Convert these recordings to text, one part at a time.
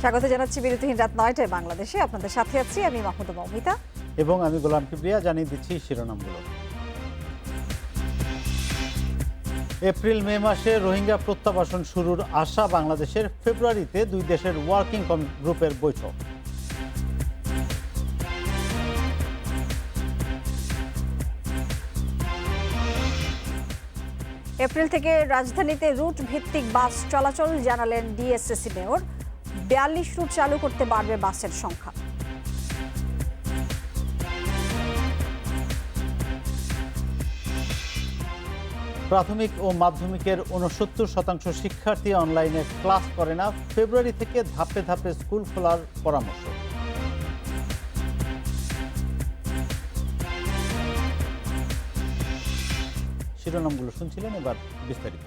স্বাগত জানাচ্ছি বিরতিহীন রাত ৯টায় বাংলাদেশে। আপনাদের সাথে আছি আমি মাহমুদা মৌমিতা এবং আমি গোলাম কিবরিয়া। জানিয়ে দিচ্ছি শিরোনামগুলো। এপ্রিল মে মাসে রোহিঙ্গা প্রত্যাবাসন শুরুর আশা বাংলাদেশের। ফেব্রুয়ারিতে দুই দেশের ওয়ার্কিং গ্রুপের বৈঠক। এপ্রিল থেকে রাজধানীতে রুট ভিত্তিক বাস চলাচল জানালেন ডিএসসিসি মেয়র। ৪২ রুট চালু করতে বাড়বে বাসের সংখ্যা। প্রাথমিক ও মাধ্যমিকের ৬৯% শিক্ষার্থী অনলাইনে ক্লাস করে না। ফেব্রুয়ারি থেকে ধাপে ধাপে স্কুল খোলার পরামর্শ। শিরোনামগুলো শুনছিলেন, এবার বিস্তারিত।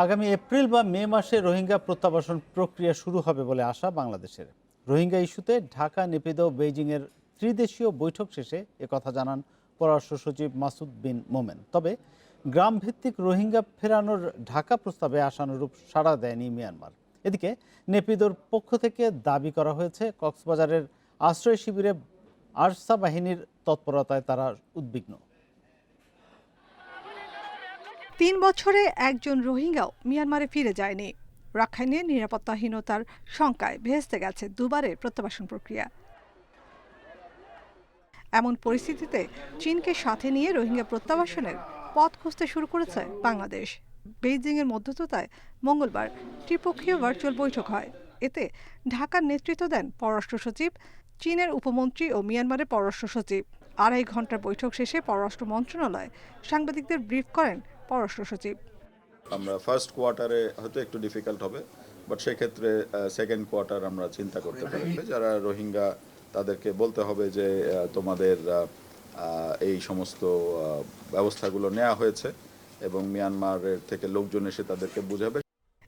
আগামী এপ্রিল বা মে মাসে রোহিঙ্গা প্রত্যাবাসন প্রক্রিয়া শুরু হবে বলে আশা বাংলাদেশের। রোহিঙ্গা ইস্যুতে ঢাকা, নেপিদো, বেইজিংয়ের ত্রিদেশীয় বৈঠক শেষে একথা জানান পররাষ্ট্র সচিব মাসুদ বিন মোমেন। তবে গ্রামভিত্তিক রোহিঙ্গা ফেরানোর ঢাকা প্রস্তাবে আশানুরূপ সাড়া দেয়নি মিয়ানমার। এদিকে নেপিদোর পক্ষ থেকে দাবি করা হয়েছে, কক্সবাজারের আশ্রয় শিবিরে আরসা বাহিনীর তৎপরতায় তারা উদ্বিগ্ন। ৩ বছরে একজন রোহিঙ্গাও মিয়ানমারে ফিরে যায়নি। রাখাইনে নিরাপত্তাহীনতার শঙ্কায় ভেস্তে গেছে দুবারের প্রত্যাবাসন প্রক্রিয়া। এমন পরিস্থিতিতে চীনকে সাথে নিয়ে রোহিঙ্গা প্রত্যাবাসনের পথ খুঁজতে শুরু করেছে বাংলাদেশ। বেইজিংয়ের মধ্যস্থতায় মঙ্গলবার ত্রিপক্ষীয় ভার্চুয়াল বৈঠক হয়। এতে ঢাকার নেতৃত্ব দেন পররাষ্ট্র সচিব, চীনের উপমন্ত্রী ও মিয়ানমারের পররাষ্ট্র সচিব। ২.৫ ঘন্টার বৈঠক শেষে পররাষ্ট্র মন্ত্রণালয় সাংবাদিকদের ব্রিফ করেন পররাষ্ট্র সচিব। আমরা ফার্স্ট কোয়ার্টারে হয়তো একটু ডিফিকাল্ট হবে, বাট সেক্ষেত্রে সেকেন্ড কোয়ার্টার আমরা চিন্তা করতে পারি। যারা রোহিঙ্গা তাদেরকে বলতে হবে যে তোমাদের এই সমস্ত ব্যবস্থাগুলো নেওয়া হয়েছে এবং মিয়ানমারের থেকে লোকজন এসে তাদেরকে বুঝাবে।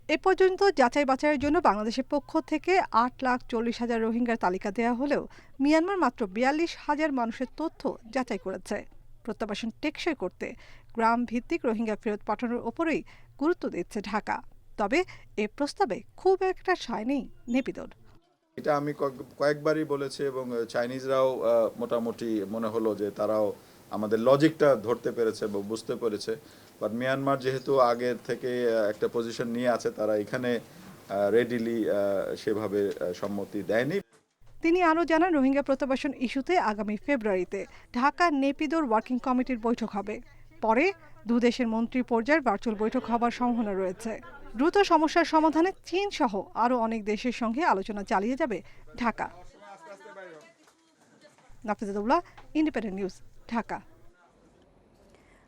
এ পর্যন্ত যাচাই বাছাইয়ের জন্য বাংলাদেশের পক্ষ থেকে ৮,৪০,০০০ রোহিঙ্গার তালিকা দেওয়া হলেও মিয়ানমার মাত্র ৪২,০০০ মানুষের তথ্য যাচাই করেছে। প্রত্যাবাসন টেকসই করতে গ্রাম ভিত্তিক রোহিঙ্গা ফেরত পাঠানোর ওপরেই গুরুত্ব দিচ্ছে ঢাকা। তবে এ প্রস্তাবে খুব একটা সায় নেই নেপিদোর। এটা আমি কয়েকবারই বলেছি এবং চাইনিজরাও মোটামুটি মনে হলো যে তারাও আমাদের লজিকটা ধরতে পেরেছে বা বুঝতে পেরেছে। বাট মিয়ানমার যেহেতু আগের থেকে একটা পজিশন নিয়ে আছে, তারা এখানে রেডিলি সেভাবে সম্মতি দেয়নি। তিনি আরও জানান, রোহিঙ্গা প্রত্যাবাসন ইস্যুতে আগামী ফেব্রুয়ারিতে ঢাকা নেপিদোর ওয়ার্কিং কমিটির বৈঠক হবে। পরে দুদেশের মন্ত্রী পর্যায়ের ভার্চুয়াল বৈঠক হবার সম্ভাবনা রয়েছে। দ্রুত সমস্যার সমাধানে চীন সহ আরও অনেক দেশের সঙ্গে আলোচনা চালিয়ে যাবে ঢাকা। Nafijatullah, Independent News, Dhaka.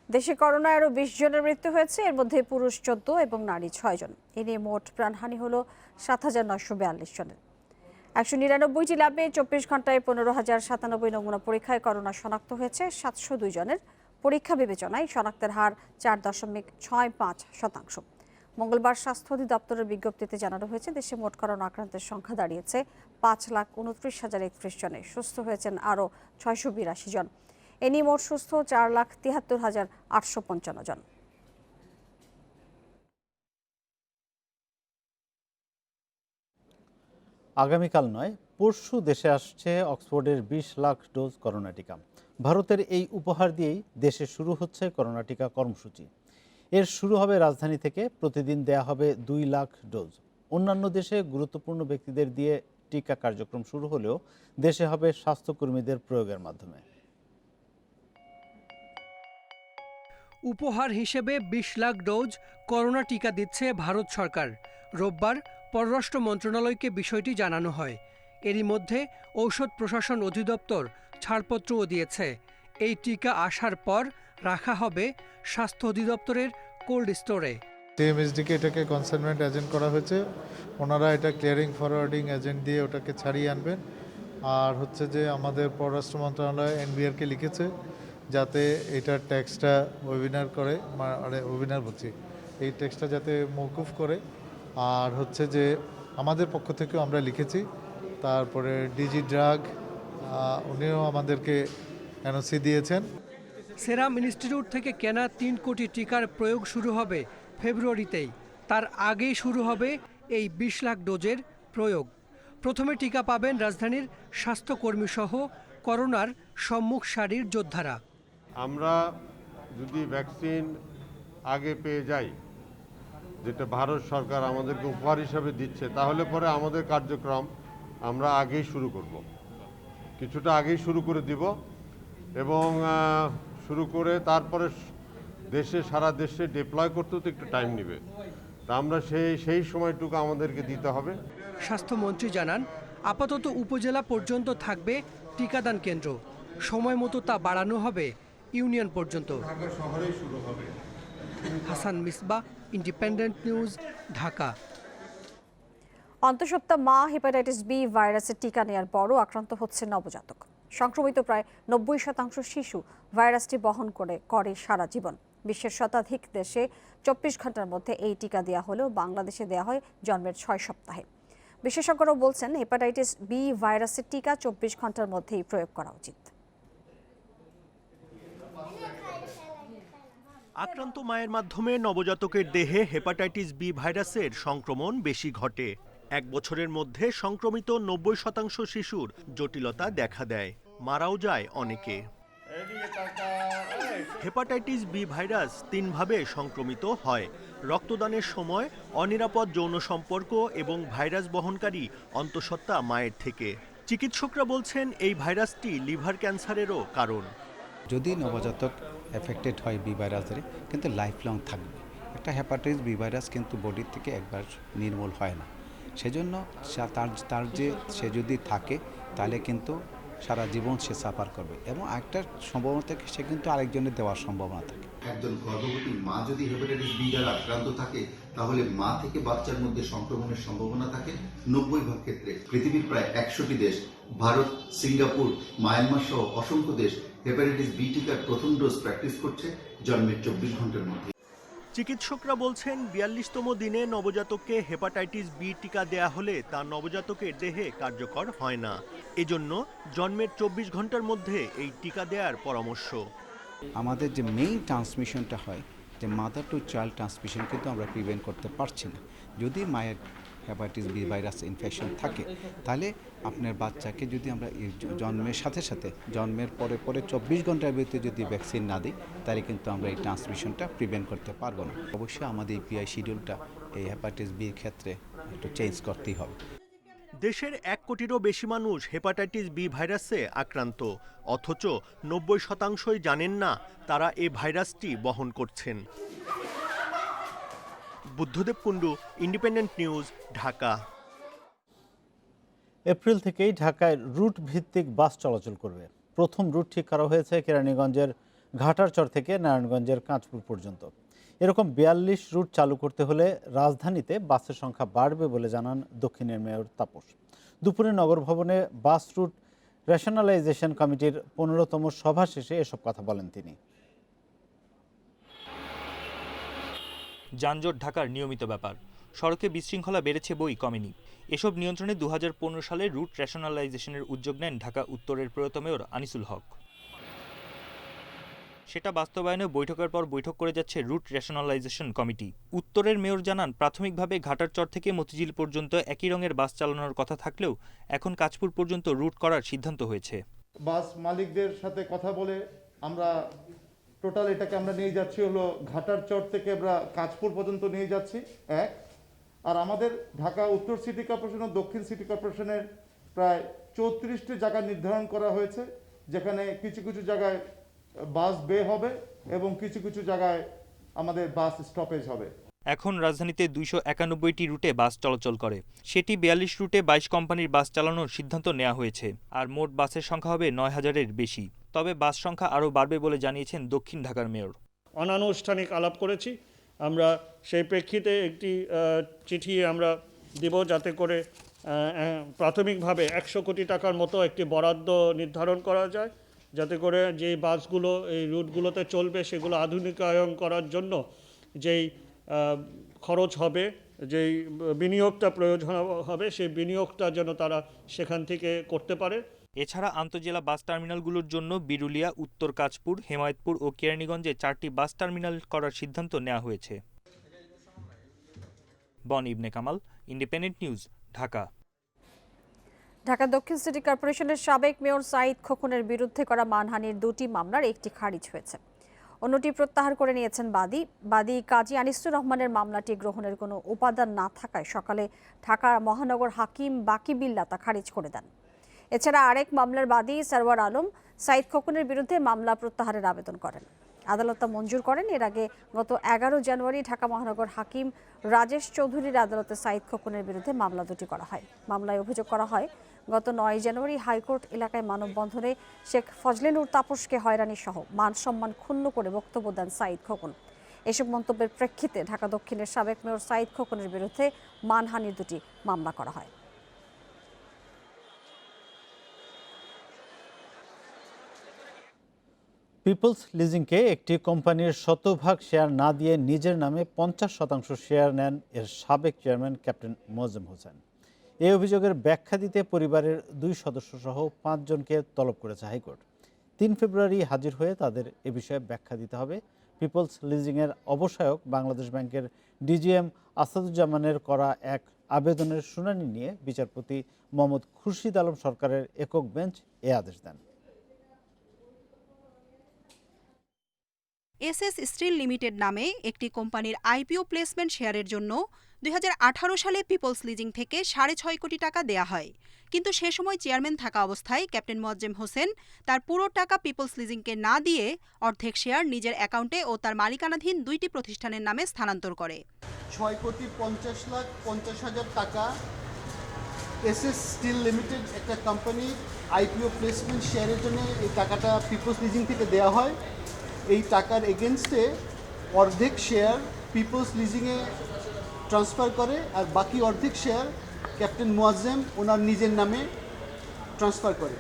দেশে করোনায় আরও ২০ জনের মৃত্যু হয়েছে, এর মধ্যে পুরুষ ১৪ এবং নারী ৬ জন। এ নিয়ে মোট প্রাণহানি হল ৭,৯৪২ জনের। ১৯৯টি ল্যাবে ২৪ ঘন্টায় ১৫,০৯৭ নমুনা পরীক্ষায় করোনা শনাক্ত হয়েছে ৭০২ জনের। পরীক্ষা বিবেচনায় শনাক্তের হার ৪.৬৫%। মঙ্গলবার স্বাস্থ্য অধিদপ্তরের বিজ্ঞপ্তিতে জানানো হয়েছে, দেশে মোট করোনা আক্রান্তের সংখ্যা দাঁড়িয়েছে ৫,২৯,০০৩ জনে। সুস্থ হয়েছেন আরও ৬৮২ জন। এ নিয়ে মোট সুস্থ ৪,৭৩,৮৫৫ জন। আগামীকাল নয়, পরশু দেশে আসছে অক্সফোর্ডের ২০ লাখ ডোজ করোনা টিকা। ভারতের এই উপহার দিয়েই দেশে শুরু হচ্ছে করোনা টিকা কর্মসূচি। এর শুরু হবে রাজধানী থেকে। প্রতিদিন দেয়া হবে ২ লাখ ডোজ। অন্যান্য দেশে গুরুত্বপূর্ণ ব্যক্তিদের দিয়ে টিকা কার্যক্রম শুরু হলেও দেশে হবে স্বাস্থ্যকর্মীদের প্রয়োগের মাধ্যমে। উপহার হিসেবে ২০ লাখ ডোজ করোনা টিকা দিচ্ছে ভারত সরকার। রোববার পররাষ্ট্র মন্ত্রণালয়কে বিষয়টি জানানো হয়। এরই মধ্যে ঔষধ প্রশাসন অধিদপ্তর ছাড়পত্রও দিয়েছে। এই টিকা আসার পর রাখা হবে স্বাস্থ্য অধিদপ্তরের কোল্ড স্টোরে। সিএমএসডিকে এটাকে কনসাইনমেন্ট এজেন্ট করা হয়েছে, ওনারা এটা ক্লিয়ারিং ফরওয়ার্ডিং এজেন্ট দিয়ে ওটাকে ছাড়িয়ে আনবেন। আর হচ্ছে যে আমাদের পররাষ্ট্র মন্ত্রণালয় এনবিআরকে লিখেছে যাতে এটার ট্যাক্সটা ওয়েবিনার করে, মানে ওয়েবিনার বলছি, এই ট্যাক্সটা যাতে মওকুফ করে। আর হচ্ছে যে আমাদের পক্ষ থেকেও আমরা লিখেছি। তারপরে ডিজি ড্রাগ উনিও আমাদেরকে এনওসি দিয়েছেন। সেরাম ইনস্টিটিউট থেকে কেনা ৩ কোটি টিকার প্রয়োগ শুরু হবে ফেব্রুয়ারিতেই। তার আগেই শুরু হবে এই 20 লাখ ডোজের প্রয়োগ। প্রথমে টিকা পাবেন রাজধানীর স্বাস্থ্যকর্মীসহ করোনার সম্মুখ সারির যোদ্ধারা। আমরা যদি ভ্যাকসিন আগে পেয়ে যাই, যেটা ভারত সরকার আমাদেরকে উপহার হিসাবে দিচ্ছে, তাহলে পরে আমাদের কার্যক্রম আমরা আগেই শুরু করব, কিছুটা আগেই শুরু করে দিব এবং শুরু করে তারপরে সারা দেশে ডিপ্লয় করতেও তো একটু টাইম নেবে। তা আমরা সেই সময়টুকু আমাদেরকে দিতে হবে। স্বাস্থ্যমন্ত্রী জানান, আপাতত উপজেলা পর্যন্ত থাকবে টিকাদান কেন্দ্র, সময় মতো তা বাড়ানো হবে ইউনিয়ন পর্যন্ত। Hasan Misbah, independent News, Dhaka. অন্তঃসত্ত্বা মা হেপাটাইটিস বি ভাইরাসের টিকা নেয়ার পরও আক্রান্ত হচ্ছে নবজাতক। সংক্রমিত প্রায় 90% শিশু ভাইরাসটি বহন করে সারা জীবন। বিশ্বের শতাধিক দেশে 24 ঘন্টার মধ্যে এই টিকা দেওয়া হলেও বাংলাদেশে দেওয়া হয় জন্মের 6 সপ্তাহে। বিশেষজ্ঞরাও বলছেন হেপাটাইটিস বি ভাইরাসের টিকা 24 ঘন্টার মধ্যেই প্রয়োগ করা উচিত। আক্রান্ত মায়ের মাধ্যমে নবজাতকের দেহে হেপাটাইটিস বি ভাইরাসের সংক্রমণ বেশি ঘটে। 1 বছরের মধ্যে সংক্রমিত 90% শিশুর জটিলতা দেখা দেয়, মারাও যায় অনেকে। হেপাটাইটিস বি ভাইরাস 3 ভাবে সংক্রমিত হয়: রক্তদানের সময়, অনিরাপদ যৌন সম্পর্ক এবং ভাইরাস বহনকারী অন্তঃসত্ত্বা মায়ের থেকে। চিকিৎসকরা বলছেন এই ভাইরাসটি লিভার ক্যান্সারেরও কারণ। যদি নবজাতক এফেক্টেড হয় বি ভাইরাসের, কিন্তু লাইফ লং থাকবে। একটা হেপাটাইটিস বি ভাইরাস কিন্তু বডির থেকে একবার নির্মূল হয় না, সেজন্য সে যদি থাকে তাহলে কিন্তু সারা জীবন সে সাফার করবে এবং একটা সম্ভাবনা থেকে সে কিন্তু আরেকজনের দেওয়ার সম্ভাবনা থাকে। একজন গর্ভবতী মা যদি হেপাটাইটিস বি দ্বারা আক্রান্ত থাকে, তাহলে মা থেকে বাচ্চার মধ্যে সংক্রমণের সম্ভাবনা থাকে 90% ক্ষেত্রে। পৃথিবীর প্রায় 100টি দেশ, ভারত, সিঙ্গাপুর, মায়ানমার সহ অসংখ্য দেশ হেপাটাইটিস বি টিকার প্রথম ডোজ প্র্যাকটিস করছে জন্মের 24 ঘন্টার মধ্যে। চিকিৎসকরা বলছেন 42তম দিনে নবজাতককে হেপাটাইটিস বি টিকা দেয়া হলে তা নবজাতকের দেহে কার্যকর হয় না। এজন্য জন্মের 24 ঘন্টার মধ্যে এই টিকা দেওয়ার পরামর্শ। আমাদের যে মেইন ট্রান্সমিশনটা হয়, যে মাদার টু চাইল্ড ট্রান্সমিশন, কিন্তু আমরা প্রিভেন্ট করতে পারছি না। যদি মায়ের হেপাটাইটিস বি ভাইরাস ইনফেকশন থাকে, তাহলে আপনার বাচ্চাকে যদি আমরা জন্মের সাথে সাথে জন্মের পরে 24 ঘন্টার ভিতরে যদি ভ্যাকসিন না দিই, তাহলে কিন্তু আমরা এই ট্রান্সমিশনটা প্রিভেন্ট করতে পারবো না। অবশ্যই আমাদের ইপিআই শিডিউলটা এই হেপাটাইটিস বির ক্ষেত্রে একটু চেঞ্জ করতেই হবে। দেশের 1 কোটিরও বেশি মানুষ হেপাটাইটিস বি ভাইরাসে আক্রান্ত, অথচ 90%ই জানেন না তারা এই ভাইরাসটি বহন করছেন। Buddhadeb Kundu, independent News, Dhaka. April থেকেই ঢাকায় রুট ভিত্তিক বাস চলাচল করবে। প্রথম রুট ঠিক করা হয়েছে কেরানীগঞ্জের ঘাটারচর থেকে নারায়ণগঞ্জের কাঁচপুর পর্যন্ত। এরকম 42 রুট চালু করতে হলে রাজধানীতে বাসের সংখ্যা বাড়বে বলে জানান দক্ষিণের মেয়র তাপস। দুপুরে নগর ভবনে বাস রুট রেশনালাইজেশন কমিটির 15তম সভা শেষে এসব কথা বলেন তিনি। যানজট ঢাকার নিয়মিত ব্যাপার, সড়কে বিশৃঙ্খলা বেড়েছে বই কমেনি। এসব নিয়ন্ত্রণে 2015 সালে রুট রেশনালাইজেশনের উদ্যোগ নেন ঢাকা উত্তরের প্রয়াত মেয়র আনিসুল হক। সেটা বাস্তবায়নে বৈঠকের পর বৈঠক করে যাচ্ছে রুট রেশনালাইজেশন কমিটি। উত্তরের মেয়র জানান, প্রাথমিকভাবে ঘাটারচর থেকে মতিঝিল পর্যন্ত একই রঙের বাস চালানোর কথা থাকলেও এখন কাঁচপুর পর্যন্ত রুট করার সিদ্ধান্ত হয়েছে। বাস মালিকদের সাথে কথা বলে আমরা টোটাল এটাকে আমরা নিয়ে যাচ্ছি হলো ঘাটারচর থেকে আমরা কাঁচপুর পর্যন্ত নিয়ে যাচ্ছি এক। আর আমাদের ঢাকা উত্তর সিটি কর্পোরেশন ও দক্ষিণ সিটি কর্পোরেশনের প্রায় 34টি জায়গা নির্ধারণ করা হয়েছে, যেখানে কিছু কিছু জায়গায় বাস বে হবে এবং কিছু কিছু জায়গায় আমাদের বাস স্টপেজ হবে। এখন রাজধানীতে 291টি রুটে বাস চলাচল করে, সেটি 42 রুটে 22 কোম্পানির বাস চালানোর সিদ্ধান্ত নেওয়া হয়েছে। আর মোট বাসের সংখ্যা হবে 9000-এর বেশি। তবে বাস সংখ্যা আরও বাড়বে বলে জানিয়েছেন দক্ষিণ ঢাকার মেয়র। অনানুষ্ঠানিক আলাপ করেছি আমরা, সেই প্রেক্ষিতে একটি চিঠি আমরা দেব, যাতে করে প্রাথমিকভাবে 100 কোটি টাকার মতো একটি বরাদ্দ নির্ধারণ করা যায়, যাতে করে যে বাসগুলো এই রুটগুলোতে চলবে সেগুলো আধুনিকায়ন করার জন্য যেই খরচ হবে, যেই বিনিয়োগটা প্রয়োজন হবে, সেই বিনিয়োগটা যেন তারা সেখান থেকে করতে পারে। এছাড়া আন্তজেলা বাস টার্মিনালগুলোর জন্য বিরুলিয়া, উত্তর কাঁচপুর, হেমায়েতপুর ও কেরানীগঞ্জে 4টি বাস টার্মিনাল করার সিদ্ধান্ত নেওয়া হয়েছে। বন ইবনে কামাল, ইন্ডিপেন্ডেন্ট নিউজ, ঢাকা। ঢাকা দক্ষিণ সিটি কর্পোরেশনের সাবেক মেয়র সাঈদ খোকনের বিরুদ্ধে করা মানহানির 2টি মামলার একটি খারিজ হয়েছে, অন্যটি প্রত্যাহার করে নিয়েছেন বাদী কাজী আনিসুর রহমানের মামলাটি গ্রহণের কোনো উপাদান না থাকায় সকালে ঢাকা মহানগর হাকিম বাকি বিল্লা তা খারিজ করে দেন। এছাড়া আরেক মামলার বাদী সরওয়ার আলম সাঈদ খোকনের বিরুদ্ধে মামলা প্রত্যাহারের আবেদন করেন, আদালত তা মঞ্জুর করেন। এর আগে গত 11 জানুয়ারি ঢাকা মহানগর হাকিম রাজেশ চৌধুরীর আদালতে সাঈদ খোকনের বিরুদ্ধে মামলা দুটি করা হয়। মামলায় অভিযোগ করা হয় গত 9 জানুয়ারি হাইকোর্ট এলাকায় মানববন্ধনে শেখ ফজলে নূর তাপসকে হয়রানি সহ মান সম্মান ক্ষুণ্ণ করে বক্তব্য দেন সাঈদ খোকন। এসব মন্তব্যের প্রেক্ষিতে ঢাকা দক্ষিণের সাবেক মেয়র সাঈদ খোকনের বিরুদ্ধে মানহানির দুটি মামলা করা হয়। পিপলস লিজিংকে একটি কোম্পানির শতভাগ শেয়ার না দিয়ে নিজের নামে 50% শেয়ার নেন এর সাবেক চেয়ারম্যান ক্যাপ্টেন মোয়াজ্জেম হোসেন। এই অভিযোগের ব্যাখ্যা দিতে পরিবারের 2 সদস্য সহ 5 জনকে তলব করেছে হাইকোর্ট। 3 ফেব্রুয়ারি হাজির হয়ে তাদের এ বিষয়ে ব্যাখ্যা দিতে হবে। পিপলস লিজিংয়ের অবসায়ক বাংলাদেশ ব্যাংকের ডিজিএম আসাদুজ্জামানের করা এক আবেদনের শুনানি নিয়ে বিচারপতি মোহাম্মদ খুরশিদ আলম সরকারের একক বেঞ্চ এ আদেশ দেন। এসএস স্টিল লিমিটেড নামে একটি কোম্পানির আইপিও প্লেসমেন্ট শেয়ারের জন্য 2018 সালে পিপলস লিজিং থেকে 6.5 কোটি টাকা দেয়া হয়, কিন্তু সে সময় চেয়ারম্যান থাকা অবস্থায় ক্যাপ্টেন মোয়াজ্জেম হোসেন তার পুরো টাকা পিপলস লিজিংকে না দিয়ে অর্ধেক শেয়ার নিজের অ্যাকাউন্টে ও তার মালিকানাধীন 2টি প্রতিষ্ঠানের নামে স্থানান্তর করে। 6,50,50,000 টাকা এসএস স্টিল লিমিটেড একটা কোম্পানি আইপিও প্লেসমেন্ট শেয়ারের জন্য এই টাকাটা পিপলস লিজিং থেকে দেওয়া হয়। এই টাকার এগেনস্টে অর্ধেক শেয়ার পিপলস লিজিংয়ে ট্রান্সফার করে আর বাকি অর্ধেক শেয়ার ক্যাপ্টেন মোয়াজ্জেম ওনার নিজের নামে ট্রান্সফার করে।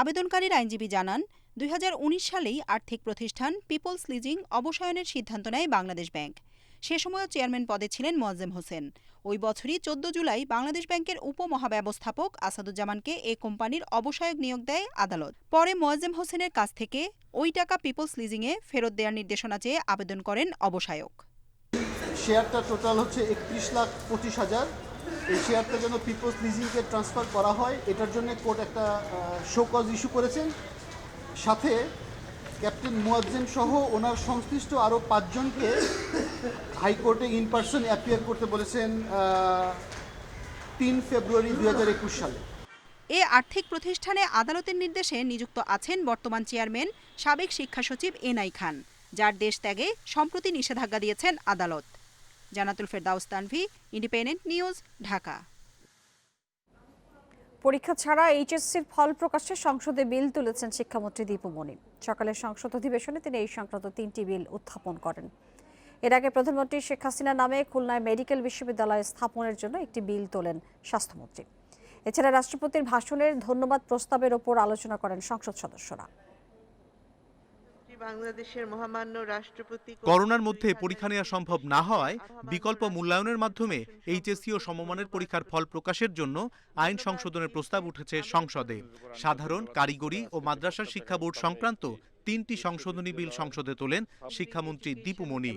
আবেদনকারীর আইনজীবী জানান, 2019 সালেই আর্থিক প্রতিষ্ঠান পিপলস লিজিং অবসায়নের সিদ্ধান্ত নেয় বাংলাদেশ ব্যাংক। সে সময়ও চেয়ারম্যান পদে ছিলেন মোয়াজ্জেম হোসেন। ওই বছরই 14 জুলাই বাংলাদেশ ব্যাংকের উপমহাব্যবস্থাপক আসাদুজ্জামানকে এ কোম্পানির অবসায়ক নিয়োগ দেয় আদালত। পরে মোয়াজ্জেম হোসেনের কাছ থেকে ওই টাকা পিপলস লিজিংয়ে ফেরত দেওয়ার নির্দেশনা চেয়ে আবেদন করেন অবসায়ক। শেয়ারটা টোটাল হচ্ছে 31,25,000। এই শেয়ারটা যেন পিপলস লিজিংকে ট্রান্সফার করা হয়, এটার জন্য কোর্ট একটা শো কজ ইস্যু করেছেন। সাথে ক্যাপ্টেন মোয়াজ্জেম সহ ওনার সংশ্লিষ্ট আরও 5 জনকে হাইকোর্টে ইন পার্সন অ্যাপিয়ার করতে বলেছেন 3 ফেব্রুয়ারি 2021 সালে। এ আর্থিক প্রতিষ্ঠানে আদালতের নির্দেশে নিযুক্ত আছেন বর্তমান চেয়ারম্যান সাবেক শিক্ষা সচিব এনআই খান, যার দেশ ত্যাগে সম্প্রতি নিষেধাজ্ঞা দিয়েছেন আদালত। জানাতুল ফেরদাউস তানভি, ইন্ডিপেন্ডেন্ট নিউজ, ঢাকা। পরীক্ষা ছাড়া এইচএসসির ফল প্রকাশে সংসদে বিল তুলেছেন শিক্ষামন্ত্রী দীপু মনি। সকালের সংসদ অধিবেশনে তিনি এই সংক্রান্ত 3টি বিল উত্থাপন করেন। এর আগে প্রধানমন্ত্রী শেখ হাসিনা নামে খুলনায় মেডিকেল বিশ্ববিদ্যালয় স্থাপনের জন্য একটি বিল তোলেন স্বাস্থ্যমন্ত্রী। এছাড়া রাষ্ট্রপতির ভাষণের ধন্যবাদ প্রস্তাবের ওপর আলোচনা করেন সংসদ সদস্যরা। বাংলাদেশের মহামান্য রাষ্ট্রপতি করোনার মধ্যে পরীক্ষা নেওয়া সম্ভব না হওয়ায় বিকল্প মূল্যায়নের মাধ্যমে এইচএসসি ও সমমানের পরীক্ষার ফল প্রকাশের জন্য আইন সংশোধনের প্রস্তাব উঠেছে সংসদে। সাধারণ, কারিগরি ও মাদ্রাসা শিক্ষা বোর্ড সংক্রান্ত 3টি সংশোধনী বিল সংসদে তোলেন শিক্ষামন্ত্রী দীপু মনি।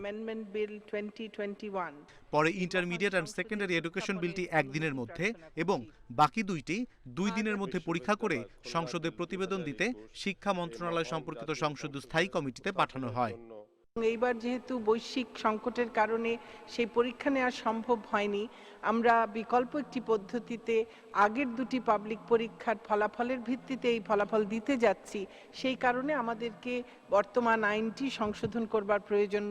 পরে ইন্টারমিডিয়েট অ্যান্ড সেকেন্ডারি এডুকেশন বিলটি 1 দিনের মধ্যে এবং বাকি 2টি 2 দিনের মধ্যে পরীক্ষা করে সংসদে প্রতিবেদন দিতে শিক্ষা মন্ত্রণালয় সম্পর্কিত সংসদীয় স্থায়ী কমিটিতে পাঠানো হয়। এইবার যেহেতু বৈশ্বিক সংকটের কারণে সেই পরীক্ষা নেওয়া সম্ভব হয়নি, আমরা বিকল্প একটি পদ্ধতিতে আগের 2টি পাবলিক পরীক্ষার ফলাফলের ভিত্তিতে এই ফলাফল দিতে যাচ্ছি। সেই কারণে আমাদেরকে বর্তমান আইনটি সংশোধন করবার প্রয়োজন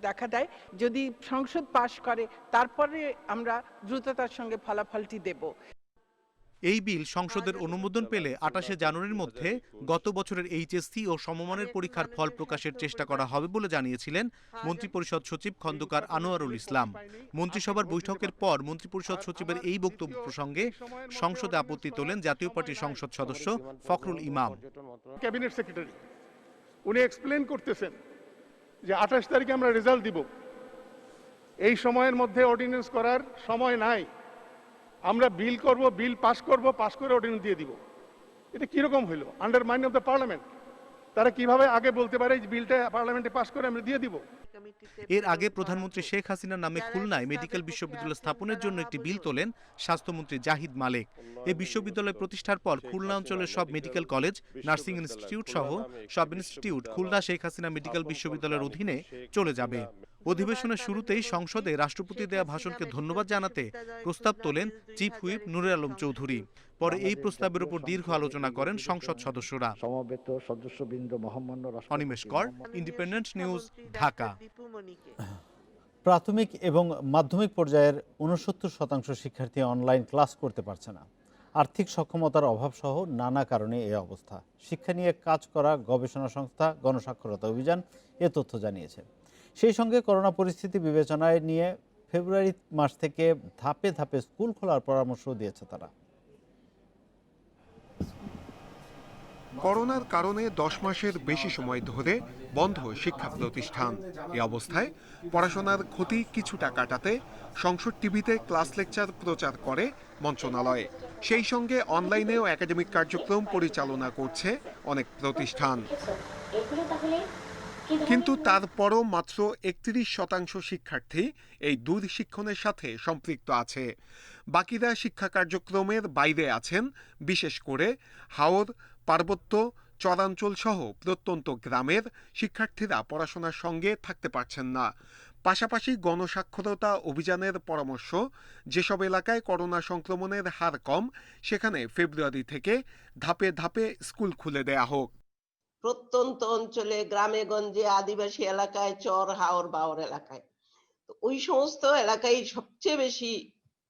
দেখা দেয়। যদি সংসদ পাশ করে তারপরে আমরা দ্রুততার সঙ্গে ফলাফলটি দেব। এই বিল সংসদের অনুমোদন পেলে 28 জানুয়ারির মধ্যে গত বছরের এইচএসসি ও সমমানের পরীক্ষার ফল প্রকাশের চেষ্টা করা হবে বলে জানিয়েছিলেন মন্ত্রিপরিষদ সচিব খন্দকার আনোয়ারুল ইসলাম। মন্ত্রিসভার বৈঠকের পর মন্ত্রিপরিষদ সচিবের এই বক্তব্য প্রসঙ্গে সংসদে আপত্তি তোলেন জাতীয় পার্টির সংসদ সদস্য ফখরুল ইমাম। ক্যাবিনেট সেক্রেটারি উনি এক্সপ্লেন করতেছেন যে 28 তারিখে আমরা রেজাল্ট দিব, এই সময়ের মধ্যে অর্ডিন্যান্স করার সময় নাই, আমরা বিল করব, বিল পাস করব, পাস করে অর্ডিন্যান্স দিয়ে দিব। এটা কিরকম হইলো? Undermine of the parliament. তারা কিভাবে আগে বলতে পারে যে বিলটা পার্লামেন্টে পাস করে আমরা দিয়ে দিব? এর আগে প্রধানমন্ত্রী শেখ হাসিনার নামে খুলনায় মেডিকেল বিশ্ববিদ্যালয় স্থাপনের জন্য একটি বিল তোলেন স্বাস্থ্যমন্ত্রী জাহিদ মালেক। এই বিশ্ববিদ্যালয় প্রতিষ্ঠার পর খুলনা অঞ্চলের সব মেডিকেল কলেজ, নার্সিং ইনস্টিটিউট সহ সব ইনস্টিটিউট খুলনা শেখ হাসিনা মেডিকেল বিশ্ববিদ্যালয়ের অধীনে চলে যাবে। অধিবেশনের শুরুতেই সংসদে রাষ্ট্রপতি দেয়া ভাষণকে ধন্যবাদ জানাতে প্রস্তাব তোলেন চিফ হুইপ নূরে আলম চৌধুরী। পরে এই প্রস্তাবের উপর দীর্ঘ আলোচনা করেন সংসদ সদস্যরা। সমবেত সদস্যবৃন্দ মহামান্য অনিমেষ কর, ইন্ডিপেন্ডেন্ট নিউজ, ঢাকা। প্রাথমিক এবং মাধ্যমিক পর্যায়ের ৬৯% শিক্ষার্থী অনলাইন ক্লাস করতে পারছে না। আর্থিক সক্ষমতার অভাব সহ নানা কারণে এই অবস্থা। শিক্ষা নিয়ে কাজ করা গবেষণা সংস্থা গণসাক্ষরতা অভিযান এ তথ্য জানিয়েছে। সেই সঙ্গে করোনা পরিস্থিতি বিবেচনায় নিয়ে ফেব্রুয়ারি মাস থেকে ধাপে ধাপে স্কুল খোলার পরামর্শ দিয়েছে তারা। করোনার কারণে 10 মাসের বেশি সময় ধরে বন্ধ শিক্ষা প্রতিষ্ঠান। এই অবস্থায় পড়াশোনার ক্ষতি কিছুটা কাটাতে সংসদ টিভিতে ক্লাস লেকচার প্রচার করে মন্ত্রণালয়। সেই সঙ্গে অনলাইনেও একাডেমিক কার্যক্রম পরিচালনা করছে অনেক প্রতিষ্ঠান। কিন্তু তারপরও মাত্র 31% শিক্ষার্থী এই দূরশিক্ষণের সাথে সম্পৃক্ত আছে। বাকিরা শিক্ষা কার্যক্রমের বাইরে আছেন। বিশেষ করে হাওর, পার্বত্য, চরাঞ্চল সহ প্রত্যন্ত গ্রামের শিক্ষার্থীরা পড়াশোনার সঙ্গে থাকতে পারছেন না। পাশাপাশি গণসাক্ষরতা অভিযানের পরামর্শ, যেসব এলাকায় করোনা সংক্রমণের হার কম সেখানে ফেব্রুয়ারি থেকে ধাপে ধাপে স্কুল খুলে দেয়া হোক। প্রত্যন্ত অঞ্চলে, গ্রামে গঞ্জে, আদিবাসী এলাকায়, চর হাওর বাওর এলাকায়, তো ওই সমস্ত এলাকায় সবচেয়ে বেশি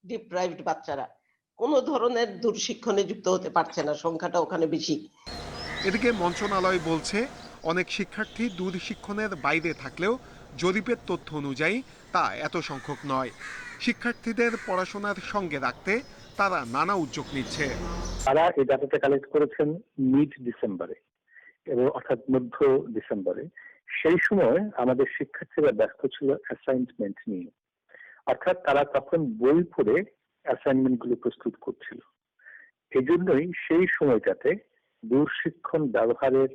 ডিপ্রাইভড বাচ্চারা কোনো ধরনের দূরশিক্ষণে যুক্ত হতে পারছে না, সংখ্যাটা ওখানে বেশি। এদিকে মন্ত্রণালয় বলছে অনেক শিক্ষার্থী দূরশিক্ষণের বাইরে থাকলেও জরিপের তথ্য অনুযায়ী তা এত সংখ্যক নয়। শিক্ষার্থীদের পড়াশোনার সঙ্গে রাখতে তারা নানা উদ্যোগ নিচ্ছে। তারা এই ডাটাটা কালেক্ট করেছেন মিড ডিসেম্বরে এবং অর্থাৎ মধ্য ডিসেম্বরে। সেই সময় আমাদের শিক্ষার্থীরা ব্যস্ত ছিল অ্যাসাইনমেন্ট নিয়ে, অর্থাৎ তারা তখন বই পড়ে অ্যাসাইনমেন্ট গুলো প্রস্তুত করছিল। এই জন্যই সেই সময়টাতে দূরশিক্ষণ ব্যবহারের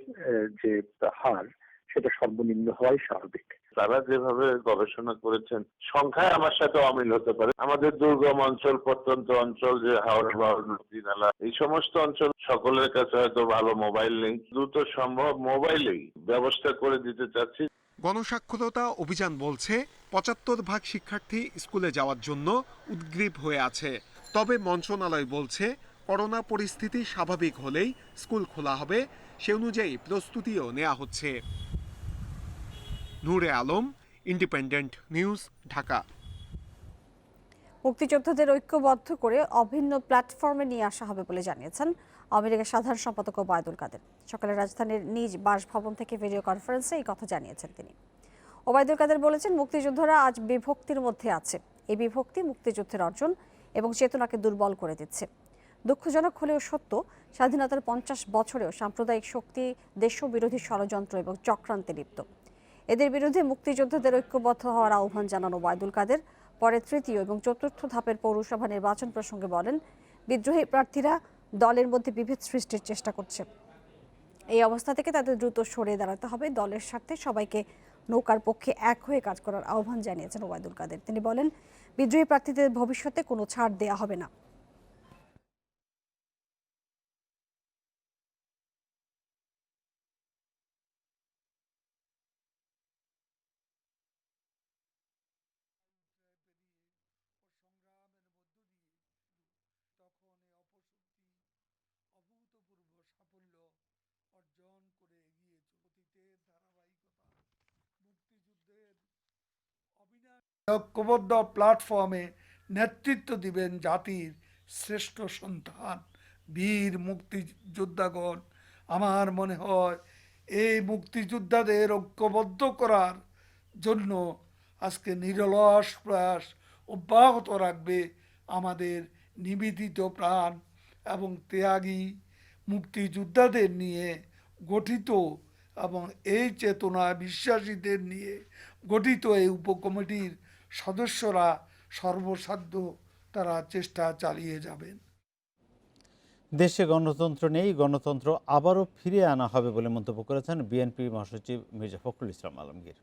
যে হার সেটা সর্বনিম্ন হওয়াই স্বাভাবিক। তারা যেভাবে গবেষণা করেছেন সংখ্যায় আমার সাথে অমিল হতে পারে। আমাদের দুর্গম অঞ্চল, প্রত্যন্ত অঞ্চল, যে হাওড়া বাওড়, নদী নালা, এই সমস্ত অঞ্চল সকলের কাছে হয়তো ভালো মোবাইল নেই। দ্রুত সম্ভব মোবাইলেই ব্যবস্থা করে দিতে চাচ্ছি। গণসাক্ষরতা অভিযান বলছে 75% শিক্ষার্থী স্কুলে যাওয়ার জন্য উদ্গ্রীব হয়ে আছে। তবে মন্ত্রণালয় বলছে করোনা পরিস্থিতি স্বাভাবিক হলেই স্কুল খোলা হবে, সে অনুযায়ী প্রস্তুতিও নেওয়া হচ্ছে। নূরে আলম, ইন্ডিপেন্ডেন্ট নিউজ, ঢাকা। মুক্তিযোদ্ধাদের ঐক্যবদ্ধ করে অভিন্ন প্ল্যাটফর্মে নিয়ে আসা হবে বলে জানিয়েছেন আওয়ামী লীগের সাধারণ সম্পাদক ওবায়দুল কাদের। সকালে রাজধানীর নিজ বাসভবন থেকে ভিডিও কনফারেন্সে এই কথা জানিয়েছেন তিনি। ওবায়দুল কাদের বলেছেন, মুক্তিযোদ্ধারা আজ বিভক্তির মধ্যে আছে। এই বিভক্তি মুক্তিযুদ্ধের অর্জন এবং চেতনাকে দুর্বল করে দিচ্ছে। দুঃখজনক হলেও সত্য, স্বাধীনতার 50 বছরেও সাম্প্রদায়িক শক্তি দেশবিরোধী ষড়যন্ত্র এবং চক্রান্তে লিপ্ত। এদের বিরুদ্ধে মুক্তিযোদ্ধাদের ঐক্যবদ্ধ হওয়ার আহ্বান জানান ওবায়দুল কাদের। পরে তৃতীয় এবং চতুর্থ ধাপের পৌরসভা নির্বাচন প্রসঙ্গে বলেন, বিদ্রোহী প্রার্থীরা দলের মধ্যে বিভেদ সৃষ্টির চেষ্টা করছে। এই অবস্থা থেকে তাদের দ্রুত সরে দাঁড়াতে হবে। দলের স্বার্থে সবাইকে নৌকার পক্ষে এক হয়ে কাজ করার আহ্বান জানিয়েছেন ওবায়দুল কাদের। তিনি বলেন, বিদ্রোহী প্রার্থীদের ভবিষ্যতে কোনো ছাড় দেয়া হবে না। ঐক্যবদ্ধ প্ল্যাটফর্মে নেতৃত্ব দিবেন জাতির শ্রেষ্ঠ সন্তান বীর মুক্তিযোদ্ধাগণ। আমার মনে হয় এই মুক্তিযোদ্ধাদের ঐক্যবদ্ধ করার জন্য আজকে নিরলস প্রয়াস অব্যাহত রাখবে আমাদের নিবেদিত প্রাণ এবং ত্যাগী মুক্তিযোদ্ধাদের নিয়ে গঠিত এবং এই চেতনায় বিশ্বাসীদের নিয়ে গঠিত এই উপকমিটির সদস্যরা সর্বসাধ্য তারা চেষ্টা চালিয়ে যাবেন। দেশে গণতন্ত্র নেই, গণতন্ত্র আবারও ফিরিয়ে আনা হবে বলে মন্তব্য করেছেন বিএনপি মহাসচিব মির্জা ফখরুল ইসলাম আলমগীর।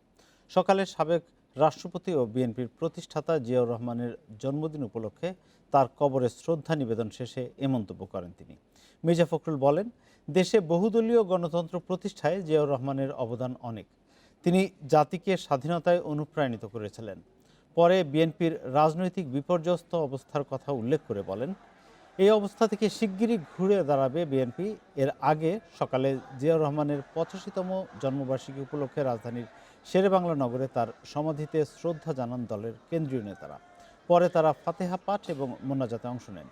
সকালে সাবেক রাষ্ট্রপতি ও বিএনপির প্রতিষ্ঠাতা জিয়াউর রহমানের জন্মদিন উপলক্ষে তার কবরে শ্রদ্ধা নিবেদন শেষে এ মন্তব্য করেন তিনি। মির্জা ফখরুল বলেন, দেশে বহুদলীয় গণতন্ত্র প্রতিষ্ঠায় জিয়াউর রহমানের অবদান অনেক। তিনি জাতিকে স্বাধীনতায় অনুপ্রাণিত করেছিলেন। পরে বিএনপির রাজনৈতিক বিপর্যস্ত অবস্থার কথা উল্লেখ করে বলেন, এই অবস্থা থেকে শিগগিরই ঘুরে দাঁড়াবে বিএনপি। এর আগে সকালে জিয়াউর রহমানের 85তম জন্মবার্ষিকী উপলক্ষে রাজধানীর শেরেবাংলা নগরে তার সমাধিতে শ্রদ্ধা জানান দলের কেন্দ্রীয় নেতারা। পরে তারা ফাতেহা পাঠ এবং মোনাজাতে অংশ নেন।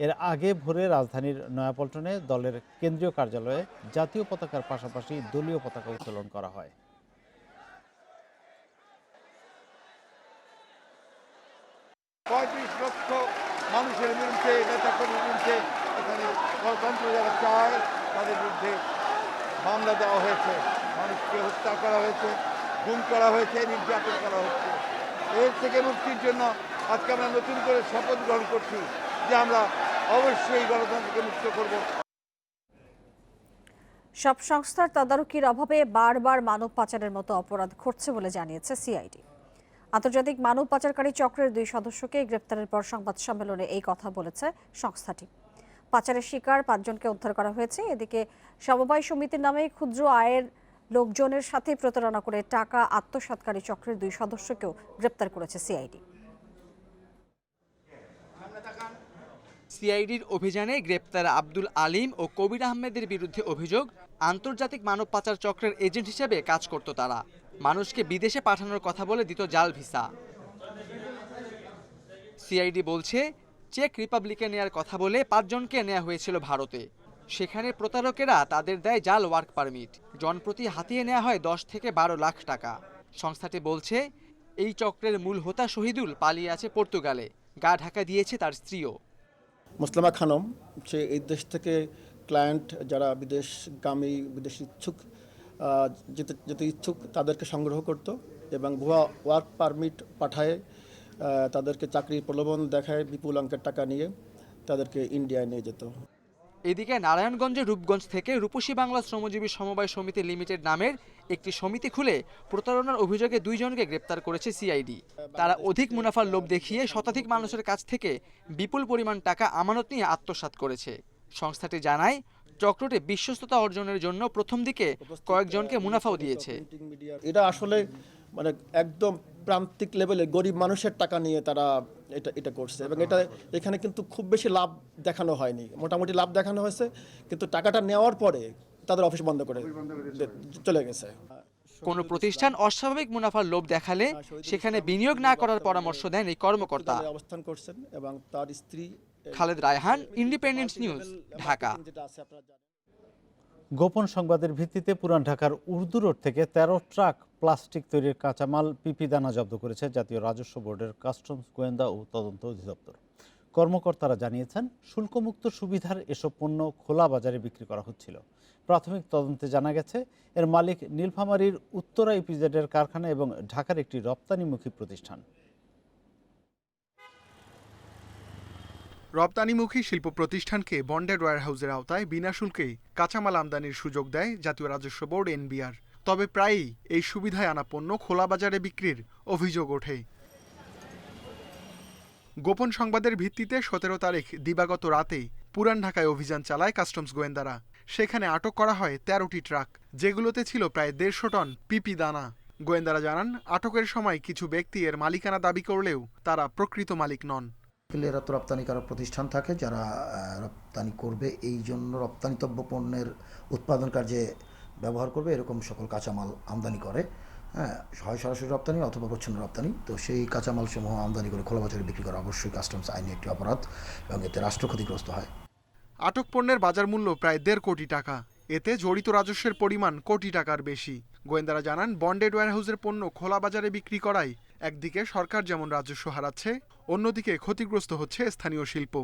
এর আগে ভোরে রাজধানীর নয়াপল্টনে দলের কেন্দ্রীয় কার্যালয়ে জাতীয় পতাকার পাশাপাশি দলীয় পতাকা উত্তোলন করা হয়। 35 লক্ষ মানুষের বিরুদ্ধে, নেতাকর্মীর বিরুদ্ধে, এখানে গণতন্ত্র যারা চায় তাদের বিরুদ্ধে মামলা দেওয়া হয়েছে, মানুষকে হত্যা করা হয়েছে, গুম করা হয়েছে, নির্যাতন করা হচ্ছে। এর থেকে মুক্তির জন্য আজকে আমরা নতুন করে শপথ গ্রহণ করছি যে আমরা অবশ্যই গণতন্ত্রকে মুক্ত করব। সব সংস্থার তদারকির অভাবে বারবার মানব পাচারের মতো অপরাধ ঘটছে বলে জানিয়েছে সিআইডি। আন্তর্জাতিক মানব পাচারকারী চক্রের 2 সদস্যকে গ্রেপ্তারের পর সংবাদ সম্মেলনে এই কথা বলেছে সংস্থাটি। পাচারের শিকার 5 জনকে উদ্ধার করা হয়েছে। এদিকে সমবায় সমিতির নামে ক্ষুদ্র আয়ের লোকজনের সাথে প্রতারণা করে টাকা আত্মসাৎকারী চক্রের 2 সদস্যকেও গ্রেপ্তার করেছে সিআইডি। সিআইডির অভিযানে গ্রেপ্তার আব্দুল আলিম ও কবির আহমেদের বিরুদ্ধে অভিযোগ, আন্তর্জাতিক মানব পাচার চক্রের এজেন্ট হিসেবে কাজ করত তারা। মানুষকে বিদেশে পাঠানোর কথা বলে দিত জাল ভিসা। সিআইডি বলছে, চেক রিপাবলিকে নেয়ার কথা বলে 5 জনকে নেওয়া হয়েছিল ভারতে। সেখানে প্রতারকেরা তাদের দেয় জাল ওয়ার্ক পারমিট। জনপ্রতি হাতিয়ে নেওয়া হয় 10 থেকে 12 লাখ টাকা। সংস্থাটি বলছে, এই চক্রের মূল হোতা শহীদুল পালিয়ে আছে পর্তুগালে। গা ঢাকা দিয়েছে তার স্ত্রীও। মুসলিমা খানম, সে এই দেশ থেকে ক্লায়েন্ট যারা বিদেশগামী, বিদেশ ইচ্ছুক, যেতে ইচ্ছুক তাদেরকে সংগ্রহ করত এবং ভুয়া ওয়ার্ক পারমিট পাঠায়, তাদেরকে চাকরির প্রলোভন দেখায়, বিপুল অঙ্কের টাকা নিয়ে তাদেরকে ইন্ডিয়ায় নিয়ে যেত। এদিকে নারায়ণগঞ্জের রূপগঞ্জ থেকে রূপসী বাংলা শ্রমজীবী সমবায় সমিতি লিমিটেড নামের একটি সমিতি খুলে প্রতারণার অভিযোগে 2 জনকে গ্রেপ্তার করেছে সিআইডি। তারা অধিক মুনাফার লোভ দেখিয়ে শতাধিক মানুষের কাছ থেকে বিপুল পরিমাণ টাকা আমানত নিয়ে আত্মসাৎ করেছে। সংস্থাটি জানায়, চক্রটি বিশ্বস্ততা অর্জনের জন্য প্রথম দিকে কয়েকজনকে মুনাফাও দিয়েছে। এটা আসলে মানে একদম প্রান্তিক লেভেলে গরিব মানুষের টাকা নিয়ে তারা এটা করছে এবং এখানে কিন্তু খুব বেশি লাভ দেখানো হয়নি, মোটামুটি লাভ দেখানো হয়েছে, কিন্তু টাকাটা নেওয়ার পরে তাদের অফিস বন্ধ করে চলে গেছে। কোনো প্রতিষ্ঠান অস্বাভাবিক মুনাফার লোভ দেখালে সেখানে বিনিয়োগ না করার পরামর্শ দেন এই কর্মকর্তা। অবস্থান করছেন এবং তার স্ত্রী। Khaled Raihan, independent News, Dhaka. গোপন সংবাদের ভিত্তিতে পুরান ঢাকার উর্দু রোড থেকে 13 ট্রাক প্লাস্টিক তৈরির কাঁচামাল পিপি দানা জব্দ করেছে জাতীয় রাজস্ব বোর্ডের কাস্টমস গোয়েন্দা ও তদন্ত অধিদপ্তর। কর্মকর্তারা জানিয়েছেন, শুল্কমুক্ত সুবিধার এসব পণ্য খোলা বাজারে বিক্রি করা হচ্ছিল। প্রাথমিক তদন্তে জানা গেছে, এর মালিক নীলফামারীর উত্তরা ইপিজেডের কারখানা এবং ঢাকার একটি রপ্তানিমুখী প্রতিষ্ঠান। রপ্তানিমুখী শিল্প প্রতিষ্ঠানকে বন্ডেড ওয়্যারহাউসের আওতায় বিনা শুল্কেই কাঁচামাল আমদানির সুযোগ দেয় জাতীয় রাজস্ব বোর্ড এনবিআর। তবে প্রায়ই এই সুবিধায় আনা পণ্য খোলা বাজারে বিক্রির অভিযোগ ওঠে। গোপন সংবাদের ভিত্তিতে 17 তারিখ দিবাগত রাতেই পুরান ঢাকায় অভিযান চালায় কাস্টমস গোয়েন্দারা। সেখানে আটক করা হয় 13টি ট্রাক, যেগুলোতে ছিল প্রায় 150 টন পিপি দানা। গোয়েন্দারা জানান, আটকের সময় কিছু ব্যক্তি এর মালিকানা দাবি করলেও তারা প্রকৃত মালিক নন। এরা তো রপ্তানিকারক প্রতিষ্ঠান থাকে যারা রপ্তানি করবে, এই জন্য রপ্তানিতব্য পণ্যের উৎপাদন কার্যে ব্যবহার করবে এরকম সকল কাঁচামাল আমদানি করে। হয় সরাসরি রপ্তানি অথবা প্রচ্ছন্ন রপ্তানি। তো সেই কাঁচামাল সমূহ আমদানি করে খোলা বাজারে বিক্রি করা অবশ্যই কাস্টমস আইনে একটি অপরাধ এবং এতে রাষ্ট্র ক্ষতিগ্রস্ত হয়। আটক পণ্যের বাজার মূল্য প্রায় 1.5 কোটি টাকা। এতে জড়িত রাজস্বের পরিমাণ কোটি টাকার বেশি। গোয়েন্দারা জানান, বন্ডেড ওয়্যারহাউসের পণ্য খোলা বাজারে বিক্রি করায় একদিকে সরকার যেমন রাজস্ব হারাচ্ছে, অন্যদিকে ক্ষতিগ্রস্ত হচ্ছে স্থানীয় শিল্প।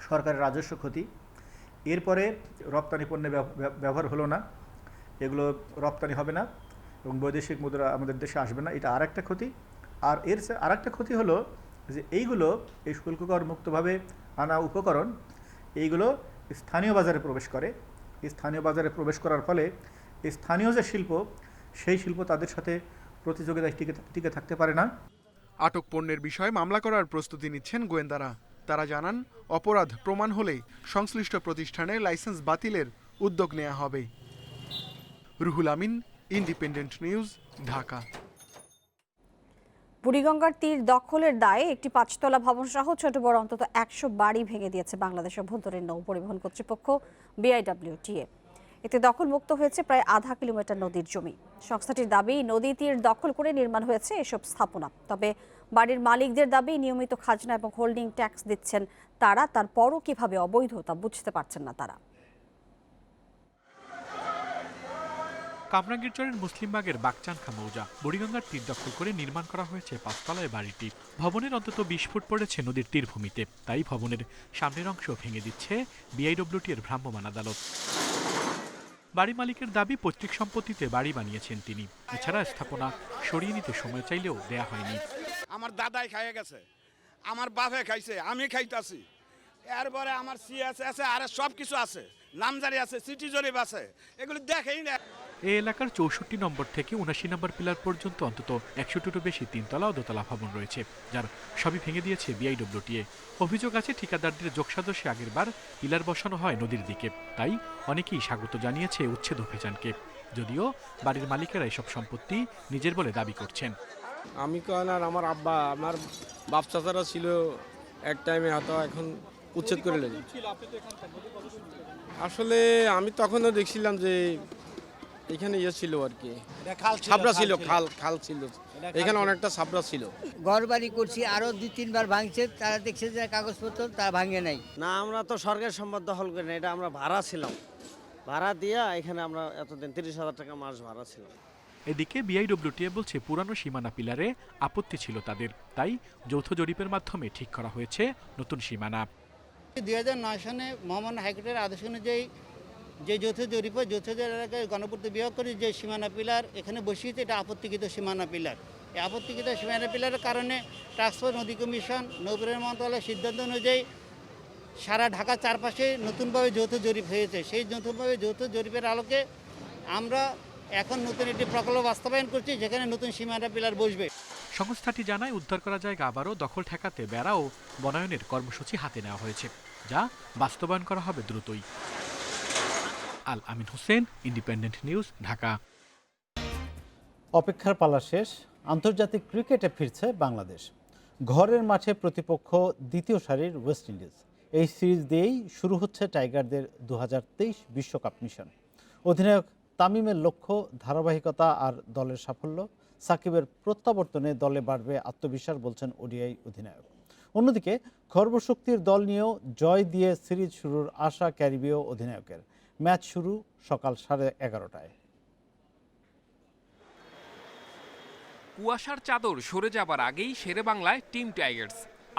সরকারের রাজস্ব ক্ষতি, এরপরে রপ্তানি পণ্যে ব্যবহার হলো না, এগুলো রপ্তানি হবে না এবং বৈদেশিক মুদ্রা আমাদের দেশে আসবে না, এটা আর একটা ক্ষতি। আর এর আরেকটা ক্ষতি হলো যে এইগুলো, এই শুল্ককর মুক্তভাবে আনা উপকরণ, এইগুলো স্থানীয় বাজারে প্রবেশ করে। স্থানীয় বাজারে প্রবেশ করার ফলে স্থানীয় যে শিল্প, সেই শিল্প তাদের সাথে প্রতিযোগিতায় টিকে থাকতে পারে না। আটক পণ্যের বিষয়ে মামলা করার প্রস্তুতি নিচ্ছেন গোয়েন্দারা। তারা জানান, অপরাধ প্রমাণ হলে সংশ্লিষ্ট প্রতিষ্ঠানের লাইসেন্স বাতিলের উদ্যোগ নেওয়া হবে। Ruhul Amin, independent News, Dhaka. বুড়িগঙ্গার তীর দখলের দায়ে একটি 5তলা ভবন সহ ছোট বড় অন্তত 100 বাড়ি ভেঙে দিয়েছে বাংলাদেশ অভ্যন্তরীণ নৌ পরিবহন কর্তৃপক্ষ BIWTA। এতে দখলমুক্ত হয়েছে প্রায় আধা কিলোমিটার নদীর জমি। সংস্থাটির দাবি, নদী তীর দখল করে নির্মাণ হয়েছে এসব স্থাপনা। তবে বাড়ির মালিকদের দাবি, নিয়মিত খাজনা এবং হোল্ডিং ট্যাক্স দিচ্ছেন তারা, তারপরও কিভাবে অবৈধ তা বুঝতে পারছেন না তারা। কামরাঙ্গীরচরের মুসলিমবাগের বাগচানখা মৌজা বুড়িগঙ্গার তীর দখল করে নির্মাণ করা হয়েছে 5তলায় বাড়িটি। ভবনের অন্তত 20 ফুট পড়েছে নদীর তীরভূমিতে, তাই ভবনের সামনের অংশ ভেঙে দিচ্ছে BIWTA-র ভ্রাম্যমাণ আদালত। বাড়ি মালিকের দাবি, পৈতৃক সম্পত্তিতে বাড়ি বানিয়েছেন তিনি। এছাড়া স্থাপনা সরিয়ে নিতে সময় চাইলেও দেয়া হয়নি। আমার দাদাই খাইয়ে গেছে, আমার বাপে খাইছে, আমি খাইতাছি, এরপরে আমার CS আছে, আর সব কিছু আছে, নামজারি আছে, সিটি জরিপ আছে, এগুলো দেখেই না। এই এলাকার 64 নম্বর থেকে 79 নম্বর পিলার পর্যন্ত অন্তত 100টিরও বেশি 3তলা ও 2তলা ভবন রয়েছে, যার সবই ভেঙে দিয়েছে BIWTA। অভিযোগ আছে, ঠিকাদারদের যোগসাজশে আগেরবার পিলার বসানো হয় নদীর দিকে, তাই অনেকেই স্বাগত জানিয়েছে উচ্ছেদ অভিযানকে, যদিও বাড়ির মালিকেরা এসব সম্পত্তি নিজের বলে দাবি করছেন। আমি কেন আর আমার আব্বা, আমার বাপ চাচারা ছিল এক টাইমে, হয়তো এখন উচ্ছেদ করে লেগে। আসলে আমি তখনও দেখছিলাম যে এখানে ইয়ে ছিল আর কি, ছাবড়া ছিল, খাল ছিল, এখানে অনেকটা ছাবড়া ছিল। ঘর বাড়ি করছি, আরো 2-3 বার ভাঙছে, তারা দেখছে যে কাগজপত্র তারা ভাঙে নাই। না, আমরা তো সরকারি সম্পদ দখল করি না, এটা আমরা ভাড়া ছিলাম, ভাড়া দিয়া এখানে আমরা এতদিন 30,000 টাকা মাস ভাড়া ছিল। এদিকে BIWTA বলছে, পুরানো সীমানা পিলারে আপত্তি ছিল তাদের, তাই যৌথ জরিপের মাধ্যমে ঠিক করা হয়েছে নতুন সীমানা। 2009 সনে মহামান্য হাইকোর্টের আদেশ অনুযায়ী যে যৌথ জরিপ এলাকায় গণপূর্ত বিভাগ করে যে সীমানা পিলার এখানে বসিয়েছে, এটা আপত্তিকৃত সীমানা পিলার। এই আপত্তিকৃত সীমানা পিলারের কারণে ট্রান্সপোর্ট নদী কমিশন, নৌপরিবহন মন্ত্রণালয়ের সিদ্ধান্ত অনুযায়ী সারা ঢাকার চারপাশে নতুনভাবে যৌথ জরিপ হয়েছে। সেই নতুনভাবে যৌথ জরিপের আলোকে আমরা এখন নতুন একটি প্রকল্প বাস্তবায়ন করছি, যেখানে নতুন সীমানা পিলার বসবে। সংস্থাটি জানায়, উদ্ধার করা জায়গা আবারও দখল ঠেকাতে বেড়া ও বনায়নের কর্মসূচি হাতে নেওয়া হয়েছে, যা বাস্তবায়ন করা হবে দ্রুতই। আল আমিন হোসেন, ইন্ডিপেন্ডেন্ট নিউজ, ঢাকা। অপেক্ষার পালা শেষ। আন্তর্জাতিক ক্রিকেটে ফিরছে বাংলাদেশ। ঘরের মাঠে প্রতিপক্ষ দ্বিতীয় সারির ওয়েস্ট ইন্ডিজ। এই সিরিজ দিয়েই শুরু হচ্ছে টাইগারদের 2023 বিশ্বকাপ মিশন। অধিনায়ক তামিমের লক্ষ্য, ধারাবাহিকতা আর দলের সাফল্য। সাকিবের প্রত্যাবর্তনে দলে বাড়বে আত্মবিশ্বাস, বলছেন ODI অধিনায়ক। অন্যদিকে খর্বশক্তির দল নিয়েও জয় দিয়ে সিরিজ শুরুর আশা ক্যারিবীয় অধিনায়কের। ম্যাচ শুরু সকাল 11:30টায়। কুয়াশার চাদর সরে যাবার আগেই শেরে বাংলায় টিম টাইগার্স।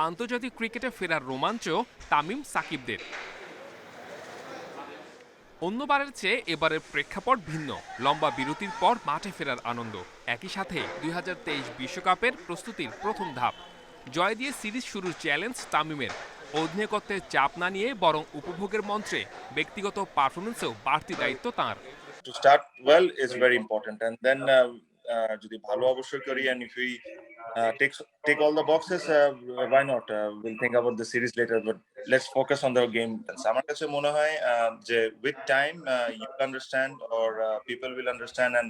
আন্তর্জাতিক ক্রিকেটে ফেরার রোমাঞ্চ তামিম সাকিবদের। অন্যবারের চেয়ে এবারের প্রেক্ষাপট ভিন্ন। লম্বা বিরতির পর মাঠে ফেরার আনন্দ, একই সাথে 2023 বিশ্বকাপের প্রস্তুতির প্রথম ধাপ। জয় দিয়ে সিরিজ শুরুর চ্যালেঞ্জ তামিমের। অধিনায়কত্বের চাপ না নিয়ে বরং উপভোগের মন্ত্রে ব্যক্তিগত পারফরমেন্সেও বাড়তি দায়িত্ব তাঁর। To start well is very important, and then যদি ভালো অবশ্যই করি, and if we take all the boxes, why not? We'll think about the series later, but let's focus on the game. আমার কাছে মনে হয় যে with time you will understand, or people will understand, and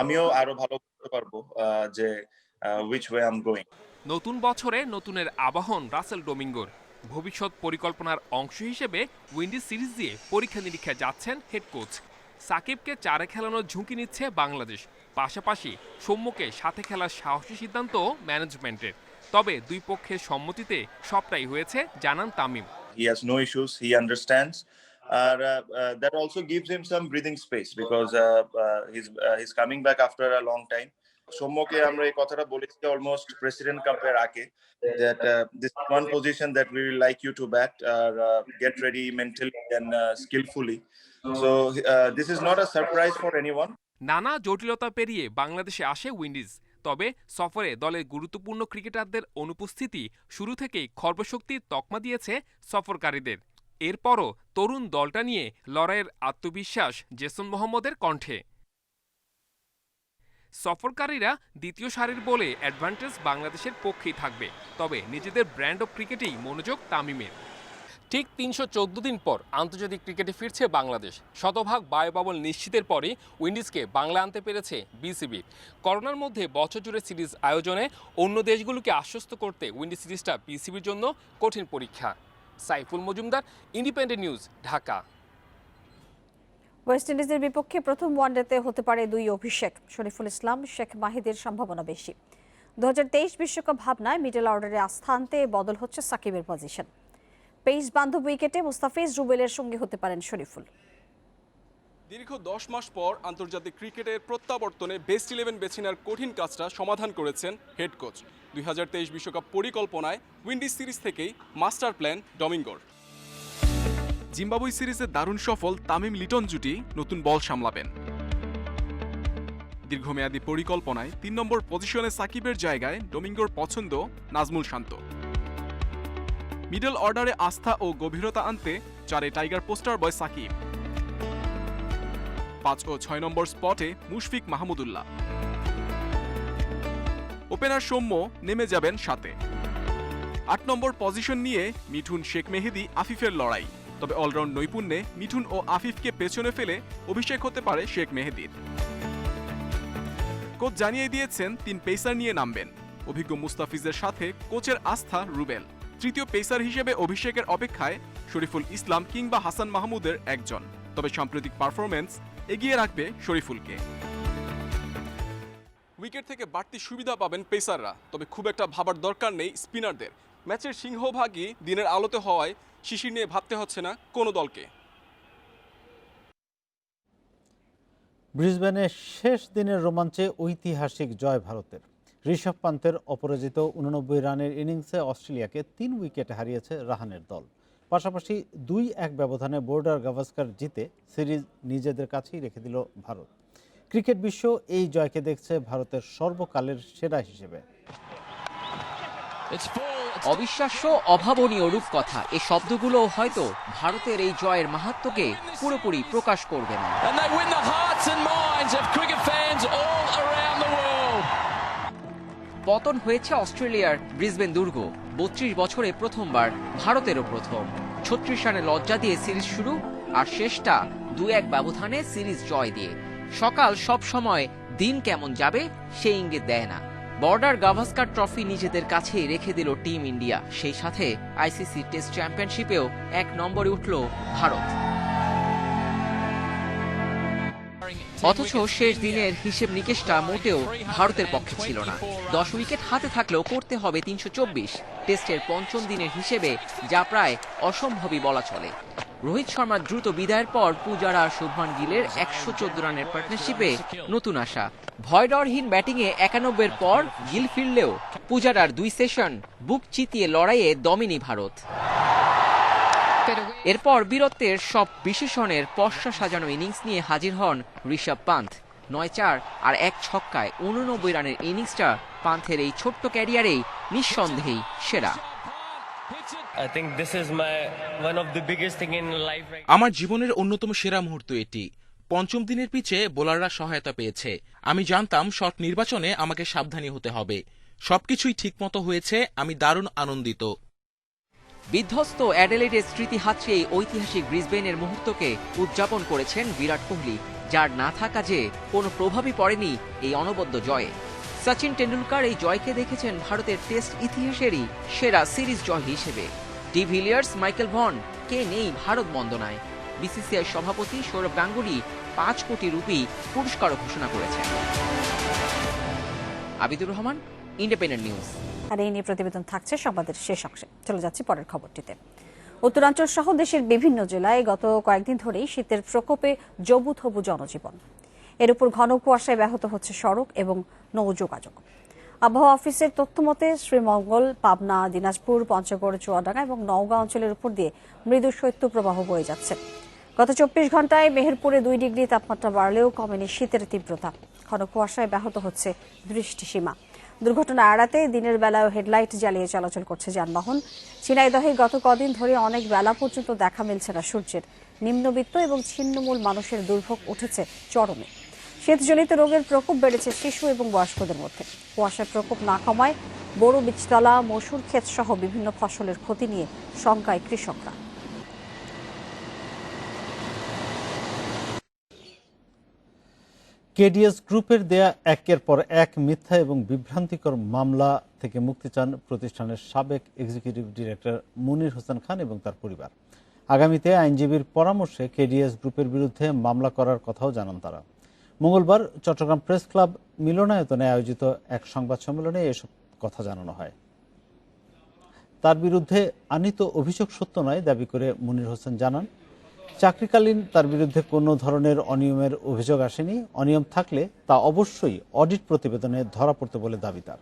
আমিও আরো ভালো করতে পারবো যে which way I'm going. নতুন বছরে নতুনের আবাহন রাসেল ডোমিঙ্গোর। ভবিষ্যৎ পরিকল্পনার অংশ হিসেবে উইন্ডিজ সিরিজ দিয়ে পরীক্ষা নিরীক্ষায় যাচ্ছেন হেড কোচ। সাকিবকে 4-এ খেলানোর ঝুঁকি নিচ্ছে বাংলাদেশ। পাশাপাশি সৌম্যকে সাথে খেলার সাহসী সিদ্ধান্ত ম্যানেজমেন্টের। তবে দুই পক্ষের সম্মতিতে সবটাই হয়েছে, জানান Tamim. He has no issues, he understands. That also gives him some breathing space because he's coming back after a long time. সৌম্যকে আমরা এই কথাটা বলেছি অলমোস্ট প্রেসিডেন্ট কাপের আগে, that this one position that we will like you to bat, get ready mentally and skillfully. So this is not a surprise for anyone. নানা জটিলতা পেরিয়ে বাংলাদেশে আসে উইন্ডিজ। তবে সফরে দলের গুরুত্বপূর্ণ ক্রিকেটারদের অনুপস্থিতি শুরু থেকেই খর্বশক্তির তকমা দিয়েছে সফরকারীদের। এরপরও তরুণ দলটা নিয়ে লড়াইয়ের আত্মবিশ্বাস জেসন মোহাম্মদের কণ্ঠে। সফরকারীরা দ্বিতীয় সারির বলে অ্যাডভান্টেজ বাংলাদেশের পক্ষেই থাকবে, তবে নিজেদের ব্র্যান্ড অফ ক্রিকেটেই মনোযোগ তামিমের। ঠিক 314 দিন পর আন্তর্জাতিক ক্রিকেটে ফিরছে বাংলাদেশ। শতভাগ বায়ুবাবল নিশ্চিতের পরই উইন্ডিজকে বাংলা আনতে পেরেছে বিসিবি। করোনার মধ্যে বছর জুড়ে সিরিজ আয়োজনে অন্য দেশগুলোকে আশ্বস্ত করতে উইন্ডিজ সিরিজটা বিসিবির জন্য কঠিন পরীক্ষা। Saiful Majumdar, independent News, Dhaka. West ইন্ডিজের বিপক্ষে প্রথম ওয়ানডেতে হতে পারে 2 অভিষেক। শরীফুল ইসলাম, শেখ মাহিদের সম্ভাবনা বেশি। 2023 বিশ্বকাপ ভাবনায় মিডল অর্ডারে আস্থা আনতে বদল হচ্ছে সাকিবের পজিশন। পেস বান্ধব উইকেটে মুস্তাফিজ রুবেলের সঙ্গে হতে পারেন শরীফুল। দীর্ঘ 10 মাস পর আন্তর্জাতিক ক্রিকেটের প্রত্যাবর্তনে বেস্ট 11 বেছে নেওয়ার কঠিন কাজটা সমাধান করেছেন হেড কোচ। 2023 বিশ্বকাপ পরিকল্পনায় উইন্ডিজ সিরিজ থেকেই মাস্টার প্ল্যান ডমিঙ্গোর। জিম্বাবুয়ে সিরিজে দারুণ সফল তামিম লিটন জুটি নতুন বল সামলাবেন। দীর্ঘমেয়াদী পরিকল্পনায় 3 নম্বর পজিশনে সাকিবের জায়গায় ডমিঙ্গোর পছন্দ নাজমুল শান্ত। মিডল অর্ডারে আস্থা ও গভীরতা আনতে 4 টাইগার পোস্টার বয় সাকিব। 5 ও 6 নম্বর স্পটে মুশফিক মাহমুদুল্লাহ। ওপেনার সৌম্য নেমে যাবেন 7-এ। 8 নম্বর পজিশন নিয়ে মিঠুন, শেখ মেহেদী, আফিফের লড়াই। তবে অলরাউন্ড নৈপুণ্যে মিঠুন ও আফিফকে পেছনে ফেলে অভিষেক হতে পারে শেখ মেহেদীর। কোচ জানিয়ে দিয়েছেন 3 পেসার নিয়ে নামবেন। অভিজ্ঞ মুস্তাফিজের সাথে কোচের আস্থা রুবেল। তৃতীয় পেসার হিসেবে অভিষেকের অপেক্ষায় শরীফুল ইসলাম কিংবা হাসান মাহমুদের একজন। তবে সাম্প্রতিক পারফরম্যান্স এগিয়ে রাখবে শরীফুলকে। উইকেট থেকে বাড়তি সুবিধা পাবেন পেসাররা, তবে খুব একটা ভাবার দরকার নেই স্পিনারদের। ম্যাচের সিংহভাগই দিনের আলোতে হওয়ায় শিশির নিয়ে ভাবতে হচ্ছে না কোনো দলকে। ব্রিসবেনে শেষ দিনের রোমাঞ্চে ঐতিহাসিক জয় ভারতের। ঋষভ পান্তের অপরাজিত 89 রানের ইনিংসে অস্ট্রেলিয়াকে 3 উইকেটে হারিয়েছে রাহানের দল। পাশাপাশি 2-1 ব্যবধানে বর্ডার গাভাস্কার জিতে সিরিজ নিজেদের কাছেই রেখে দিল ভারত। ক্রিকেট বিশ্ব এই জয়কে দেখছে ভারতের সর্বকালের সেরা হিসেবে। অবিশ্বাস্য, অভাবনীয় রূপকথা, এই শব্দগুলো হয়তো ভারতের এই জয়ের মাহাত্ম্যকে পুরোপুরি প্রকাশ করবে না। পতন হয়েছে অস্ট্রেলিয়ার ব্রিসবেন দুর্গ। 32 বছরে প্রথমবার, ভারতেরও প্রথম। 36 রানে লজ্জা দিয়ে সিরিজ শুরু, আর শেষটা 2-1 ব্যবধানে সিরিজ জয় দিয়ে। সকাল সব সময় দিন কেমন যাবে সেই ইঙ্গিত দেয় না। বর্ডার গাভাস্কার ট্রফি নিজেদের কাছেই রেখে দিল টিম ইন্ডিয়া। সেই সাথে আইসিসি টেস্ট চ্যাম্পিয়নশিপেও 1 নম্বরে উঠল ভারত। অথচ শেষ দিনের হিসেব নিকেশটা মোটেও ভারতের পক্ষে ছিল না। 10 উইকেট হাতে থাকলেও করতে হবে 324। টেস্টের 5ম দিনের হিসেবে যা প্রায় অসম্ভবই বলা চলে। রোহিত শর্মার দ্রুত বিদায়ের পর পূজারা আর শুভমান গিলের 114 রানের পার্টনারশিপে নতুন আশা। ভয়ডরহীন ব্যাটিংয়ে 91-এর পর গিল ফিরলেও পূজারার 2 সেশন বুক চিতিয়ে লড়াইয়ে দমেনি ভারত। এরপর বীরত্বের সব বিশেষণের পশ্চা সাজানো ইনিংস নিয়ে হাজির হন ঋষভ পান্থ। 9-4 আর 1 ছক্কায় 89 রানের ইনিংসটা পান্থের এই ছোট্ট ক্যারিয়ারেই নিঃসন্দেহেই সেরা। আমার জীবনের অন্যতম সেরা মুহূর্ত এটি। 5ম দিনের পিচে বোলাররা সহায়তা পেয়েছে। আমি জানতাম শট নির্বাচনে আমাকে সাবধানী হতে হবে। সবকিছুই ঠিকমতো হয়েছে, আমি দারুণ আনন্দিত। বিধ্বস্ত অ্যাডিলেডের স্মৃতি হাতড়ে এই ঐতিহাসিক ব্রিসবেনের মুহূর্তকে উদযাপন করেছেন বিরাট কোহলি, যার না থাকা যে কোনো প্রভাবই পড়েনি এই অনবদ্য জয়ে। সচিন টেন্ডুলকার এই জয়কে দেখেছেন ভারতের টেস্ট ইতিহাসেরই সেরা সিরিজ জয় হিসেবে। ডিভিলিয়ার্স, মাইকেল ভন, কে নেই ভারত বন্দনায়। বিসিসিআই সভাপতি সৌরভ গাঙ্গুলি 5 কোটি রুপি পুরস্কারও ঘোষণা করেছেন। Abidur Rahman, Independent News. আর এই নিয়ে প্রতিবেদন থাকছে সংবাদের শেষ অংশে। চলে যাচ্ছি পরের খবরটিতে। উত্তরাঞ্চল সহ দেশের বিভিন্ন জেলায় গত কয়েকদিন ধরেই শীতের প্রকোপে জবুথবু জনজীবন। এর উপর ঘন কুয়াশায় ব্যাহত হচ্ছে সড়ক এবং নৌ যোগাযোগ। আবহাওয়া অফিসের তথ্য মতে শ্রীমঙ্গল, পাবনা, দিনাজপুর, পঞ্চগড়, চুয়াডাঙ্গা এবং নওগাঁ অঞ্চলের উপর দিয়ে মৃদু শৈত্যপ্রবাহ বয়ে যাচ্ছে। গত 24 ঘন্টায় মেহেরপুরে 2 ডিগ্রি তাপমাত্রা বাড়লেও কমেনি শীতের তীব্রতা। ঘন কুয়াশায় ব্যাহত হচ্ছে দৃষ্টিসীমা। দুর্ঘটনা এড়াতে দিনের বেলায় হেডলাইট জ্বালিয়ে চলাচল করছে যানবাহন। ঝিনাইদহে গত কদিন ধরে অনেক বেলা পর্যন্ত দেখা মিলছে না সূর্যের। নিম্নবিত্ত এবং ছিন্নমূল মানুষের দুর্ভোগ উঠেছে চরমে। শীতজনিত রোগের প্রকোপ বেড়েছে শিশু এবং বয়স্কদের মধ্যে। কুয়াশার প্রকোপ না কমায় বড় বীজতলা, মসুর ক্ষেত সহ বিভিন্ন ফসলের ক্ষতি নিয়ে শঙ্কায় কৃষকরা। কেডিএস গ্রুপের দেয়া একের পর এক মিথ্যা এবং বিভ্রান্তিকর মামলা থেকে মুক্তি চান প্রতিষ্ঠানের সাবেক এক্সিকিউটিভ ডিরেক্টর মুনির হোসেন খান এবং তার পরিবার। আগামীতে আইনজীবীর পরামর্শে কেডিএস গ্রুপের বিরুদ্ধে মামলা করার কথাও জানান তারা। মঙ্গলবার চট্টগ্রাম প্রেস ক্লাব মিলনায়তনে আয়োজিত এক সংবাদ সম্মেলনে এসব কথা জানানো হয়। তার বিরুদ্ধে আনীত অভিযোগ সত্য নয় দাবি করে মুনির হোসেন জানান, চাকরিকালীন তার বিরুদ্ধে কোনো ধরনের অনিয়মের অভিযোগ আসেনি। অনিয়ম থাকলে তা অবশ্যই অডিট প্রতিবেদনে ধরা পড়তে বলে দাবি তার।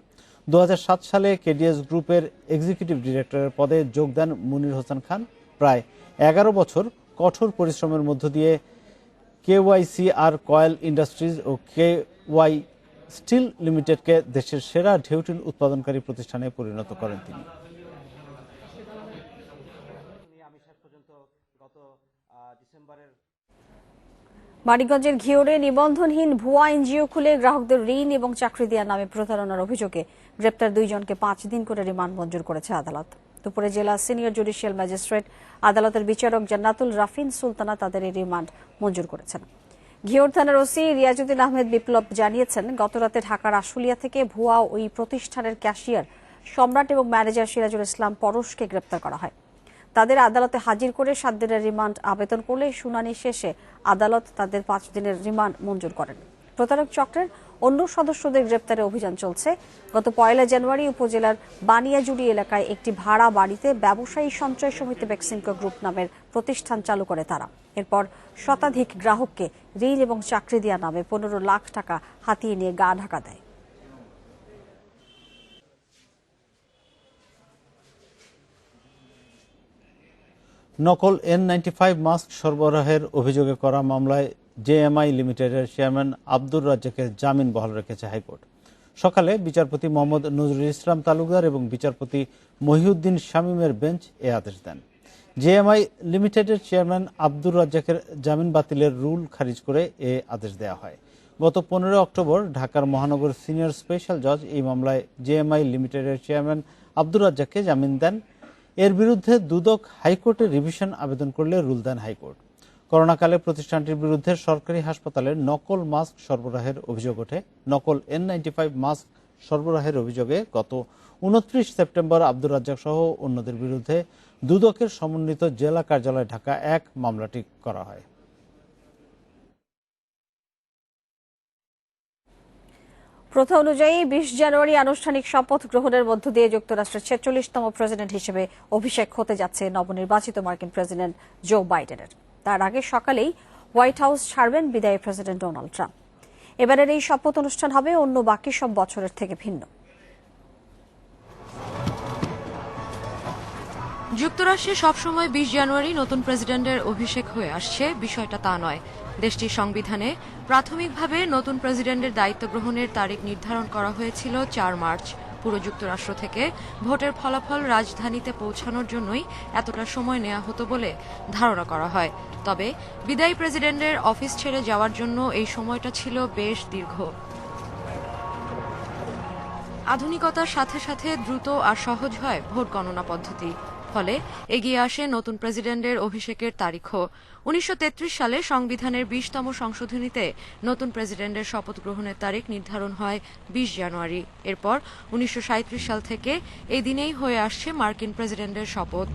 2007 সালে কেডিএস গ্রুপের এক্সিকিউটিভ ডিরেক্টরের পদে যোগ দেন মুনির হোসেন খান। প্রায় 11 বছর কঠোর পরিশ্রমের মধ্য দিয়ে KYCR কয়েল ইন্ডাস্ট্রিজ ও KY স্টিল লিমিটেডকে দেশের সেরা ঢেউটিন উৎপাদনকারী প্রতিষ্ঠানে পরিণত করেন তিনি। মানিকগঞ্জের ঘিওরে নিবন্ধনহীন ভুয়া এনজিও খুলে গ্রাহকদের ঋণ এবং চাকরি দেওয়ার নামে প্রতারণার অভিযোগে গ্রেপ্তার 2 জনকে 5 দিন করে রিমান্ড মঞ্জুর করেছে আদালত। দুপুরে জেলা সিনিয়র জুডিশিয়াল ম্যাজিস্ট্রেট আদালতের বিচারক জান্নাতুল রাফিন সুলতানা তাদের এই রিমান্ড মঞ্জুর করেছেন। ঘিওর থানার ওসি রিয়াজউদ্দিন আহমেদ বিপ্লব জানিয়েছেন, গতরাতে ঢাকার আশুলিয়া থেকে ভুয়া ওই প্রতিষ্ঠানের ক্যাশিয়ার সম্রাট এবং ম্যানেজার সিরাজুল ইসলাম পরশকে গ্রেপ্তার করা হয়। তাদের আদালতে হাজির করে 7 দিনের রিমান্ড আবেদন করলে শুনানি শেষে আদালত তাদের 5 দিনের রিমান্ড মঞ্জুর করেন। প্রতারক চক্রের অন্য সদস্যদের গ্রেপ্তারে অভিযান চলছে। গত 1 জানুয়ারি উপজেলার বানিয়াজুড়ি এলাকায় একটি ভাড়া বাড়িতে ব্যবসায়ী সঞ্চয় সমিতি বেক্সিমকো গ্রুপ নামের প্রতিষ্ঠান চালু করে তারা। এরপর শতাধিক গ্রাহককে ঋণ এবং চাকরি দেওয়ার নামে 15 লাখ টাকা হাতিয়ে নিয়ে গা ঢাকা দেয়। নকল N95 মাস্ক সরবরাহের অভিযোগে করা মামলায় জেএমআই লিমিটেডের চেয়ারম্যান আব্দুর রাজ্জাকের জামিন বহাল রেখেছে হাইকোর্ট। সকালে বিচারপতি মোহাম্মদ নজরুল ইসলাম তালুকদার এবং বিচারপতি মহিউদ্দিন শামীমের বেঞ্চ এ আদেশ দেন। জেএমআই লিমিটেডের চেয়ারম্যান আব্দুর রাজ্জাকের জামিন বাতিলের রুল খারিজ করে এ আদেশ দেওয়া হয়। গত 15 অক্টোবর ঢাকার মহানগর সিনিয়র স্পেশাল জজ এই মামলায় জেএমআই লিমিটেডের চেয়ারম্যান আব্দুর রাজ্জাককে জামিন দেন। এর বিরুদ্ধে দুদক হাইকোর্টে রিভিশন আবেদন করলে রুল দেন হাইকোর্ট। করোনাকালে প্রতিষ্ঠানটির বিরুদ্ধে সরকারি হাসপাতালে নকল মাস্ক সরবরাহের অভিযোগ ওঠে। নকল N95 মাস্ক সরবরাহের অভিযোগে গত 29 সেপ্টেম্বর আব্দুর রাজ্জাক সহ অন্যদের বিরুদ্ধে দুদকের সমন্বিত জেলা কার্যালয় ঢাকা 1 মামলাটি করা হয়। প্রথা অনুযায়ী 20 জানুয়ারি আনুষ্ঠানিক শপথ গ্রহণের মধ্য দিয়ে যুক্তরাষ্ট্রের 46তম প্রেসিডেন্ট হিসেবে অভিষেক হতে যাচ্ছে নবনির্বাচিত মার্কিন প্রেসিডেন্ট জো বাইডেনের। তার আগে সকালেই হোয়াইট হাউস ছাড়বেন বিদায়ী প্রেসিডেন্ট ডোনাল্ড ট্রাম্প। এবারের এই শপথ অনুষ্ঠান হবে অন্য বাকি সব বছরের থেকে ভিন্ন। যুক্তরাষ্ট্রে সবসময় 20 জানুয়ারি নতুন প্রেসিডেন্টের অভিষেক হয়ে আসছে, বিষয়টা তা নয়। দেশটির সংবিধানে প্রাথমিকভাবে নতুন প্রেসিডেন্টের দায়িত্ব গ্রহণের তারিখ নির্ধারণ করা হয়েছিল 4 মার্চ। পুরো যুক্তরাষ্ট্র থেকে ভোটের ফলাফল রাজধানীতে পৌঁছানোর জন্যই এতটা সময় নেওয়া হতো বলে ধারণা করা হয়। তবে বিদায়ী প্রেসিডেন্টের অফিস ছেড়ে যাওয়ার জন্য এই সময়টা ছিল বেশ দীর্ঘ। আধুনিকতার সাথে সাথে দ্রুত আর সহজ হয় ভোট গণনা পদ্ধতি, ফলে এগিয়ে আসে নতুন প্রেসিডেন্টের অভিষেকের তারিখও। 1933 সালে সংবিধানের 20তম সংশোধনীতে নতুন প্রেসিডেন্টের শপথ গ্রহণের তারিখ নির্ধারণ হয় 20 জানুয়ারি। এরপর 1937 সাল থেকে এই দিনেই হয়ে আসছে মার্কিন প্রেসিডেন্টের শপথ।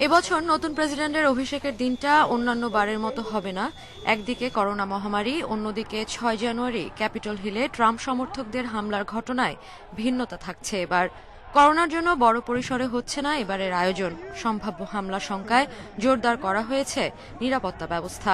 এবছর নতুন প্রেসিডেন্টের অভিষেকের দিনটা অন্যান্য বারের মতো হবে না। একদিকে করোনা মহামারী, অন্যদিকে 6 জানুয়ারি ক্যাপিটল হিলে ট্রাম্প সমর্থকদের হামলার ঘটনায় ভিন্নতা থাকছে এবার। করোনার জন্য বড় পরিসরে হচ্ছে না এবারের আয়োজন। সম্ভাব্য হামলা শঙ্কায় জোরদার করা হয়েছে নিরাপত্তা ব্যবস্থা।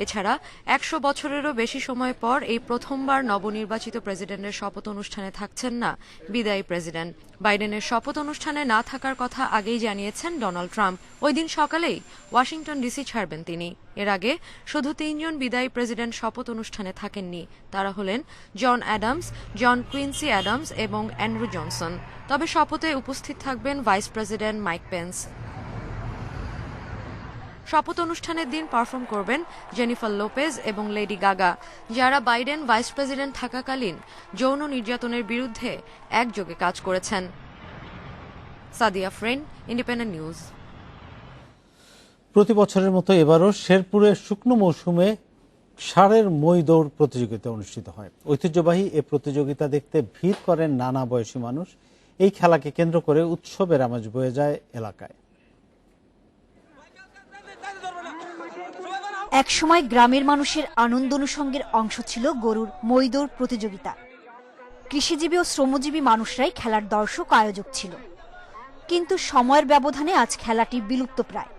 এছাড়া 100 বছরেরও বেশি সময় পর এই প্রথমবার নবনির্বাচিত প্রেসিডেন্টের শপথ অনুষ্ঠানে থাকছেন না বিদায়ী প্রেসিডেন্ট। বাইডেনের শপথ অনুষ্ঠানে না থাকার কথা আগেই জানিয়েছেন ডোনাল্ড ট্রাম্প। ওই দিন সকালেই ওয়াশিংটন ডিসি ছাড়বেন তিনি। এর আগে শুধু 3 জন বিদায়ী প্রেসিডেন্ট শপথ অনুষ্ঠানে থাকেননি। তারা হলেন John Adams, John Quincy Adams এবং অ্যান্ড্রু জনসন। তবে শপথে উপস্থিত থাকবেন ভাইস প্রেসিডেন্ট মাইক পেন্স। শপথ অনুষ্ঠানের দিন পারফর্ম করবেন জেনিফার লোপেজ এবং লেডি গাগা, যারা বাইডেন ভাইস প্রেসিডেন্ট থাকাকালীন যৌন নির্যাতনের বিরুদ্ধে একযোগে কাজ করেছেন। Sadia Fren, Independent News. প্রতি বছরের মতো এবারও শেরপুরে শুকনো মৌসুমে ষাঁড়ের মই দৌড় প্রতিযোগিতা অনুষ্ঠিত হয়। ঐতিহ্যবাহী এ প্রতিযোগিতা দেখতে ভিড় করেন নানা বয়সী মানুষ। এই খেলাকে কেন্দ্র করে উৎসবের আমেজ বয়ে যায় এলাকায়। একসময় গ্রামের মানুষের আনন্দ অনুষঙ্গের অংশ ছিল গরুর মই দৌড় প্রতিযোগিতা। কৃষিজীবী ও শ্রমজীবী মানুষরাই খেলার দর্শক আয়োজক ছিল, কিন্তু সময়ের ব্যবধানে আজ খেলাটি বিলুপ্ত প্রায়।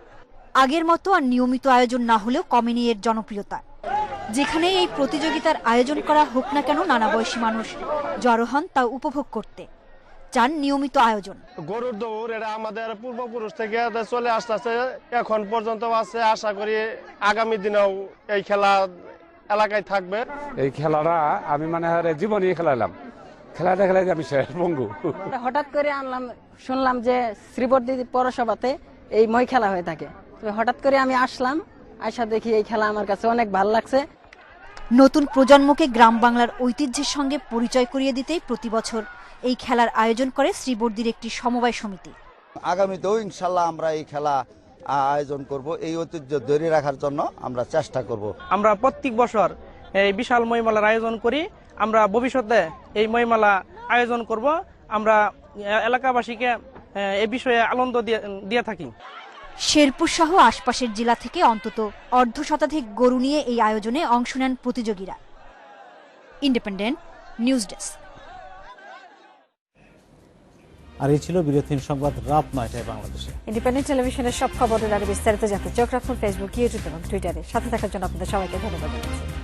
আগের মতো আর নিয়মিত আয়োজন না হলেও কমেনি এর জনপ্রিয়তা। যেখানে এই প্রতিযোগিতার আয়োজন করা হোক না কেন, নানা বয়সী মানুষ জড়ো হন তা উপভোগ করতে। চান নিয়মিত আয়োজন। গরুর দৌড় এটা আমাদের পূর্বপুরুষ থেকে চলে আসতেছে, এখন পর্যন্ত আছে। আশা করি আগামী দিনেও এই খেলা এলাকায় থাকবে। এই খেলাটা আমি জীবনে খেলালাম, খেলাটা খেলাই আমি শেষ বঙ্গু। হঠাৎ করে শুনলাম যে শ্রীবর্দী পৌরসভাতে এই মই খেলা হয়ে থাকে। হঠাৎ করে আমি আসলাম, আশা দেখি এই খেলা আমার কাছে অনেক ভালো লাগছে। নতুন প্রজন্মকে গ্রাম বাংলার ঐতিহ্যের সঙ্গে পরিচয় করিয়ে দিতেই প্রতি বছর এই খেলার আয়োজন করে শ্রীবর্দীর একটি সমবায় সমিতি। আগামীতেও ইনশাল্লাহ আমরা এই খেলা আয়োজন করব, এই ঐতিহ্য ধরে রাখার জন্য আমরা চেষ্টা করব। আমরা প্রত্যেক বছর এই বিশাল মইমেলার আয়োজন করি। আমরা ভবিষ্যতে এই মইমেলা আয়োজন করব। আমরা এলাকাবাসীকে এই বিষয়ে আনন্দ দিয়ে থাকি। শেরপুর সহ আশপাশের জেলা থেকে অন্তত অর্ধশতাধিক গরু নিয়ে এই আয়োজনে অংশ নেন প্রতিযোগীরা। Independent News desk. আর এই ছিল বিরতিহীন সংবাদ রাত ৯টায় বাংলাদেশে। ইন্ডিপেন্ডেন্ট টেলিভিশনের সব খবরের আরো বিস্তারিত জানতে চোখ রাখুন ফেসবুক, ইউটিউব এবং টুইটারে। সাথে থাকার জন্য আপনাদের সবাইকে ধন্যবাদ জানাচ্ছি।